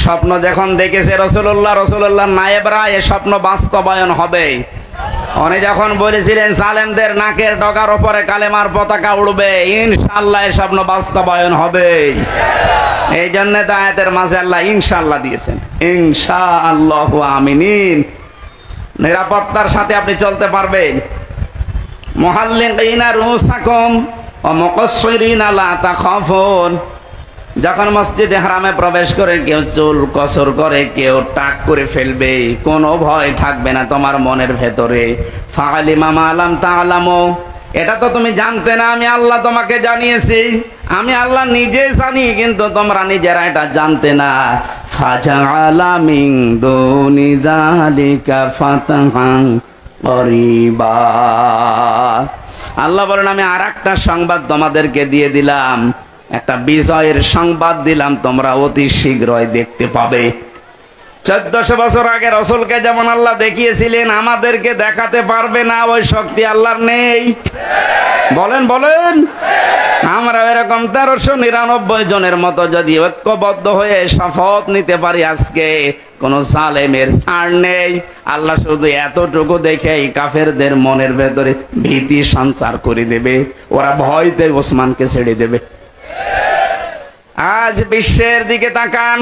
স্বপ্ন যখন দেখেছে রাসূলুল্লাহ, রাসূলুল্লাহর নায়েবরা, এ স্বপ্ন বাস্তবায়ন হবে। উনি যখন বলেছিলেন সালেমদের নাকের ডগার উপরে কালেমার পতাকা উড়বে, ইনশাআল্লাহ এই স্বপ্ন বাস্তবায়ন হবে। এই জন্য তো আয়াতের মাঝে আল্লাহ ইনশাআল্লাহ দিয়েছেন, ইনশাআল্লাহু আমিনিন। নিরাপত্তার সাথে আপনি চলতে পারবেন। মুহাল্লিকিনা রুসাকুম ওয়া মুকাসসিরিনা লা তাখাফুন। যখন মসজিদে হারামে প্রবেশ করে কেউ চুল কসর করে, কেউ টাক করে ফেলবে, কোনো ভয় থাকবে না তোমার মনের ভেতরে। ফাআলিমা মা লাম তা'লামু, এটা তো তুমি জানতে না, আমি আল্লাহ তোমাকে জানিয়েছি। আমি আল্লাহ নিজে জানি, কিন্তু তোমরা নিজেরা এটা জানতে না। ফাজআলা মিন দুনি যালিকা ফাতহান করিবা। আল্লাহ বলেন আমি আরেকটা সংবাদ তোমাদেরকে দিয়ে দিলাম, একটা বিজয়ের সংবাদ দিলাম, তোমরা অতি শীঘ্রই দেখতে পাবে। 1400 বছর আগে রাসূলকে যেমন আল্লাহ দেখিয়েছিলেন, আমাদেরকে দেখাতে পারবে না, ওই শক্তি আল্লাহর নেই। বলেন বলেন। আমরা এরকম 1399 জনের মতো যদি ঐক্যবদ্ধ হয়ে শপথ নিতে পারি, আজকে কোন জালেমের ছাড় নেই। আল্লাহ শুধু এতটুকু দেখেই কাফেরদের মনের ভেতরে ভীতি সঞ্চার করে দেবে, ওরা ভয়তে ওসমানকে ছেড়ে দেবে। আজ বিশ্বের দিকে তাকান,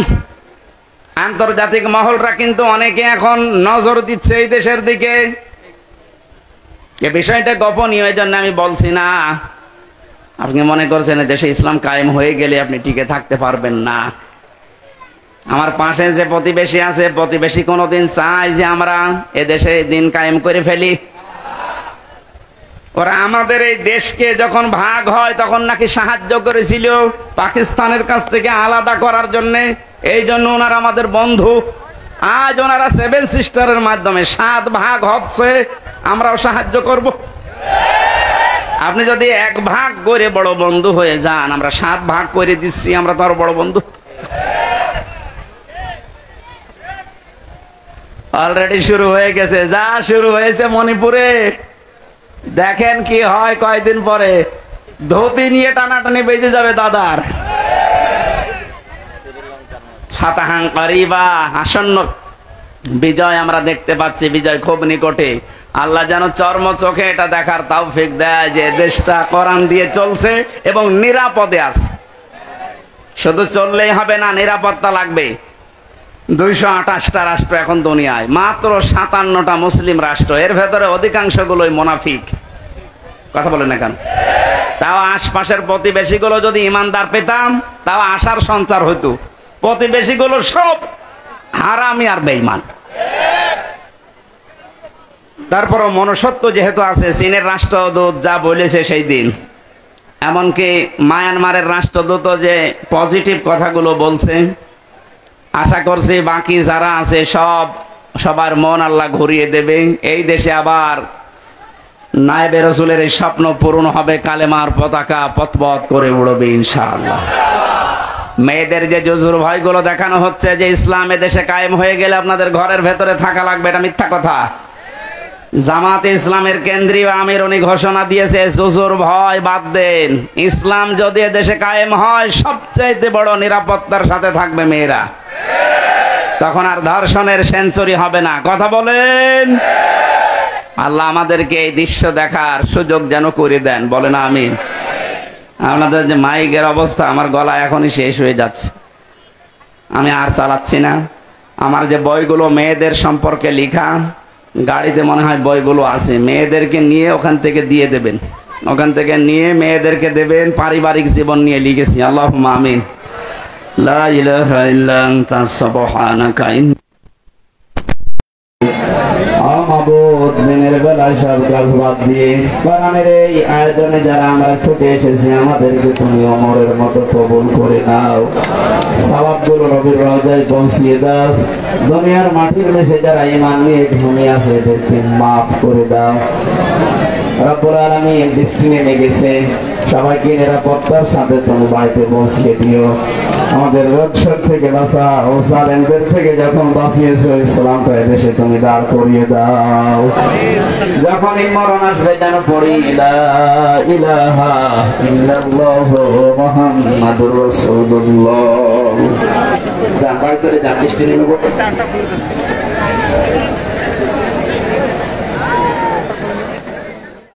আন্তর্জাতিক মহলরা কিন্তু অনেকে এখন নজর দিচ্ছে এই দেশের দিকে। এই বিষয়টা গোপনীয়, এই জন্য আমি বলছি না। আপনি মনে করছেন দেশে ইসলাম কায়েম হয়ে গেলে আপনি টিকে থাকতে পারবেন না। আমার পাশে যে প্রতিবেশী আছে, প্রতিবেশী কোনোদিন চায় যে আমরা এদেশে দিন কায়েম করে ফেলি? ওরা আমাদের এই দেশকে যখন ভাগ হয় তখন নাকি সাহায্য করেছিল পাকিস্তানের কাছ থেকে আলাদা করার জন্য। এই জন্য ওনারা আমাদের বন্ধু। আজ ওনারা 7 সিস্টারের মাধ্যমে 7 ভাগ হচ্ছে, আমরাও সাহায্য করব। আপনি যদি 1 ভাগ করে বড় বন্ধু হয়ে যান, আমরা 7 ভাগ করে দিচ্ছি, আমরা তো আরো বড় বন্ধু। অলরেডি শুরু হয়ে গেছে, যা শুরু হয়েছে মণিপুরে, দেখেন কি হয় কয়দিন পরে। ধুতি নিয়ে টানাটানি বেজে যাবে দাদার। ফাতহান করিবা, আসন্ন বিজয় আমরা দেখতে পাচ্ছি, বিজয় খুব নিকটে। আল্লাহ যেন চর্ম চোখে এটা দেখার তৌফিক দেয় যে দেশটা কোরআন দিয়ে চলছে এবং নিরাপদে আছে। শুধু চললেই হবে না, নিরাপত্তা লাগবে। 228টা রাষ্ট্র এখন দুনিয়ায়, মাত্র 57টা মুসলিম রাষ্ট্র, এর ভেতরে অধিকাংশগুলোই মুনাফিক। কথা বলেন না কেন? তাও আশপাশের প্রতিবেশীগুলো যদি ইমানদার পেতাম, তাও আশার সঞ্চার হইতো। প্রতিবেশীগুলো সব হারামি আর বেঈমান। তারপরও মনুষ্যত্ব যেহেতু আছে, চীনের রাষ্ট্রদূত যা বলেছে সেই দিন, এমনকি মায়ানমারের রাষ্ট্রদূত যে পজিটিভ কথাগুলো বলছে, আশা করছি বাকি যারা আছে সবার মন আল্লাহ ঘুরিয়ে দেবে। এই দেশে আবার নায়েবে রাসূলের এই স্বপ্ন পূরণ হবে, কালেমার পতাকা পথপথ করে উড়বে ইনশাআল্লাহ। মেয়েদের যে জুজুর ভয়গুলো দেখানো হচ্ছে যে ইসলাম দেশে কায়েম হয়ে গেলে আপনাদের ঘরের ভেতরে থাকা লাগবে, এটা মিথ্যা কথা। জামাতে ইসলামের কেন্দ্রীয় আমির উনি ঘোষণা দিয়েছে, জুজুর ভয় বাদ দেন, ইসলাম যদি দেশে কায়েম হয় সবচাইতে বড় নিরাপত্তার সাথে থাকবে মেয়েরা। তখন আর ধর্ষণের সেঞ্চুরি হবে না। কথা বলেন। আল্লাহ আমাদেরকে এই দৃশ্য দেখার সুযোগ যেন করে দেন, বলেন আমিন। আপনাদের যে মাইকের অবস্থা, আমার গলা এখনই শেষ হয়ে যাচ্ছে, আমি আর চালাচ্ছি না। আমার যে বইগুলো মেয়েদের সম্পর্কে লেখা, গাড়িতে মনে হয় বইগুলো আছে, মেয়েদেরকে নিয়ে ওখান থেকে দিয়ে দেবেন, ওখান থেকে নিয়ে মেয়েদেরকে দেবেন। পারিবারিক জীবন নিয়ে লিখেছি। আল্লাহুম্মা আমিন। লা ইলাহা ইল্লা আনতা সুবহানাকা ইন্নী মাবুদ। দিনের বেলায় সব কাজ বাদ দিয়ে কোরআনের এই আয়োজনে যারা আমরা ছুটে এসেছি, আমাদেরকে তুমি ওমরের মতো কবুল করে নাও। সওয়াবগুলো নবীর রওজায় পৌঁছিয়ে দাও। দুনিয়ার মাটির নিচে যারা ঈমান নিয়ে ঘুমিয়ে আছে, এদেরকে মাফ করে দাও। রব্বুল আলামিন দৃষ্টি নেমে গেছে, সবাইকে নিরাপত্তার সাথে তুমি বাড়িতে পৌঁছিয়ে দিও। আমাদের রোগশোক থেকে বাঁচাও, জালেমদের থেকে যখন বাঁচিয়েছো, ইসলামটা এদেশে তুমি দাঁড় করিয়ে দাও। যখন মরণ আসবে যেন পড়ি লা ইলাহা ইল্লাল্লাহু মুহাম্মাদুর রাসূলুল্লাহ। বাড়িতে যান, দৃষ্টি নেমে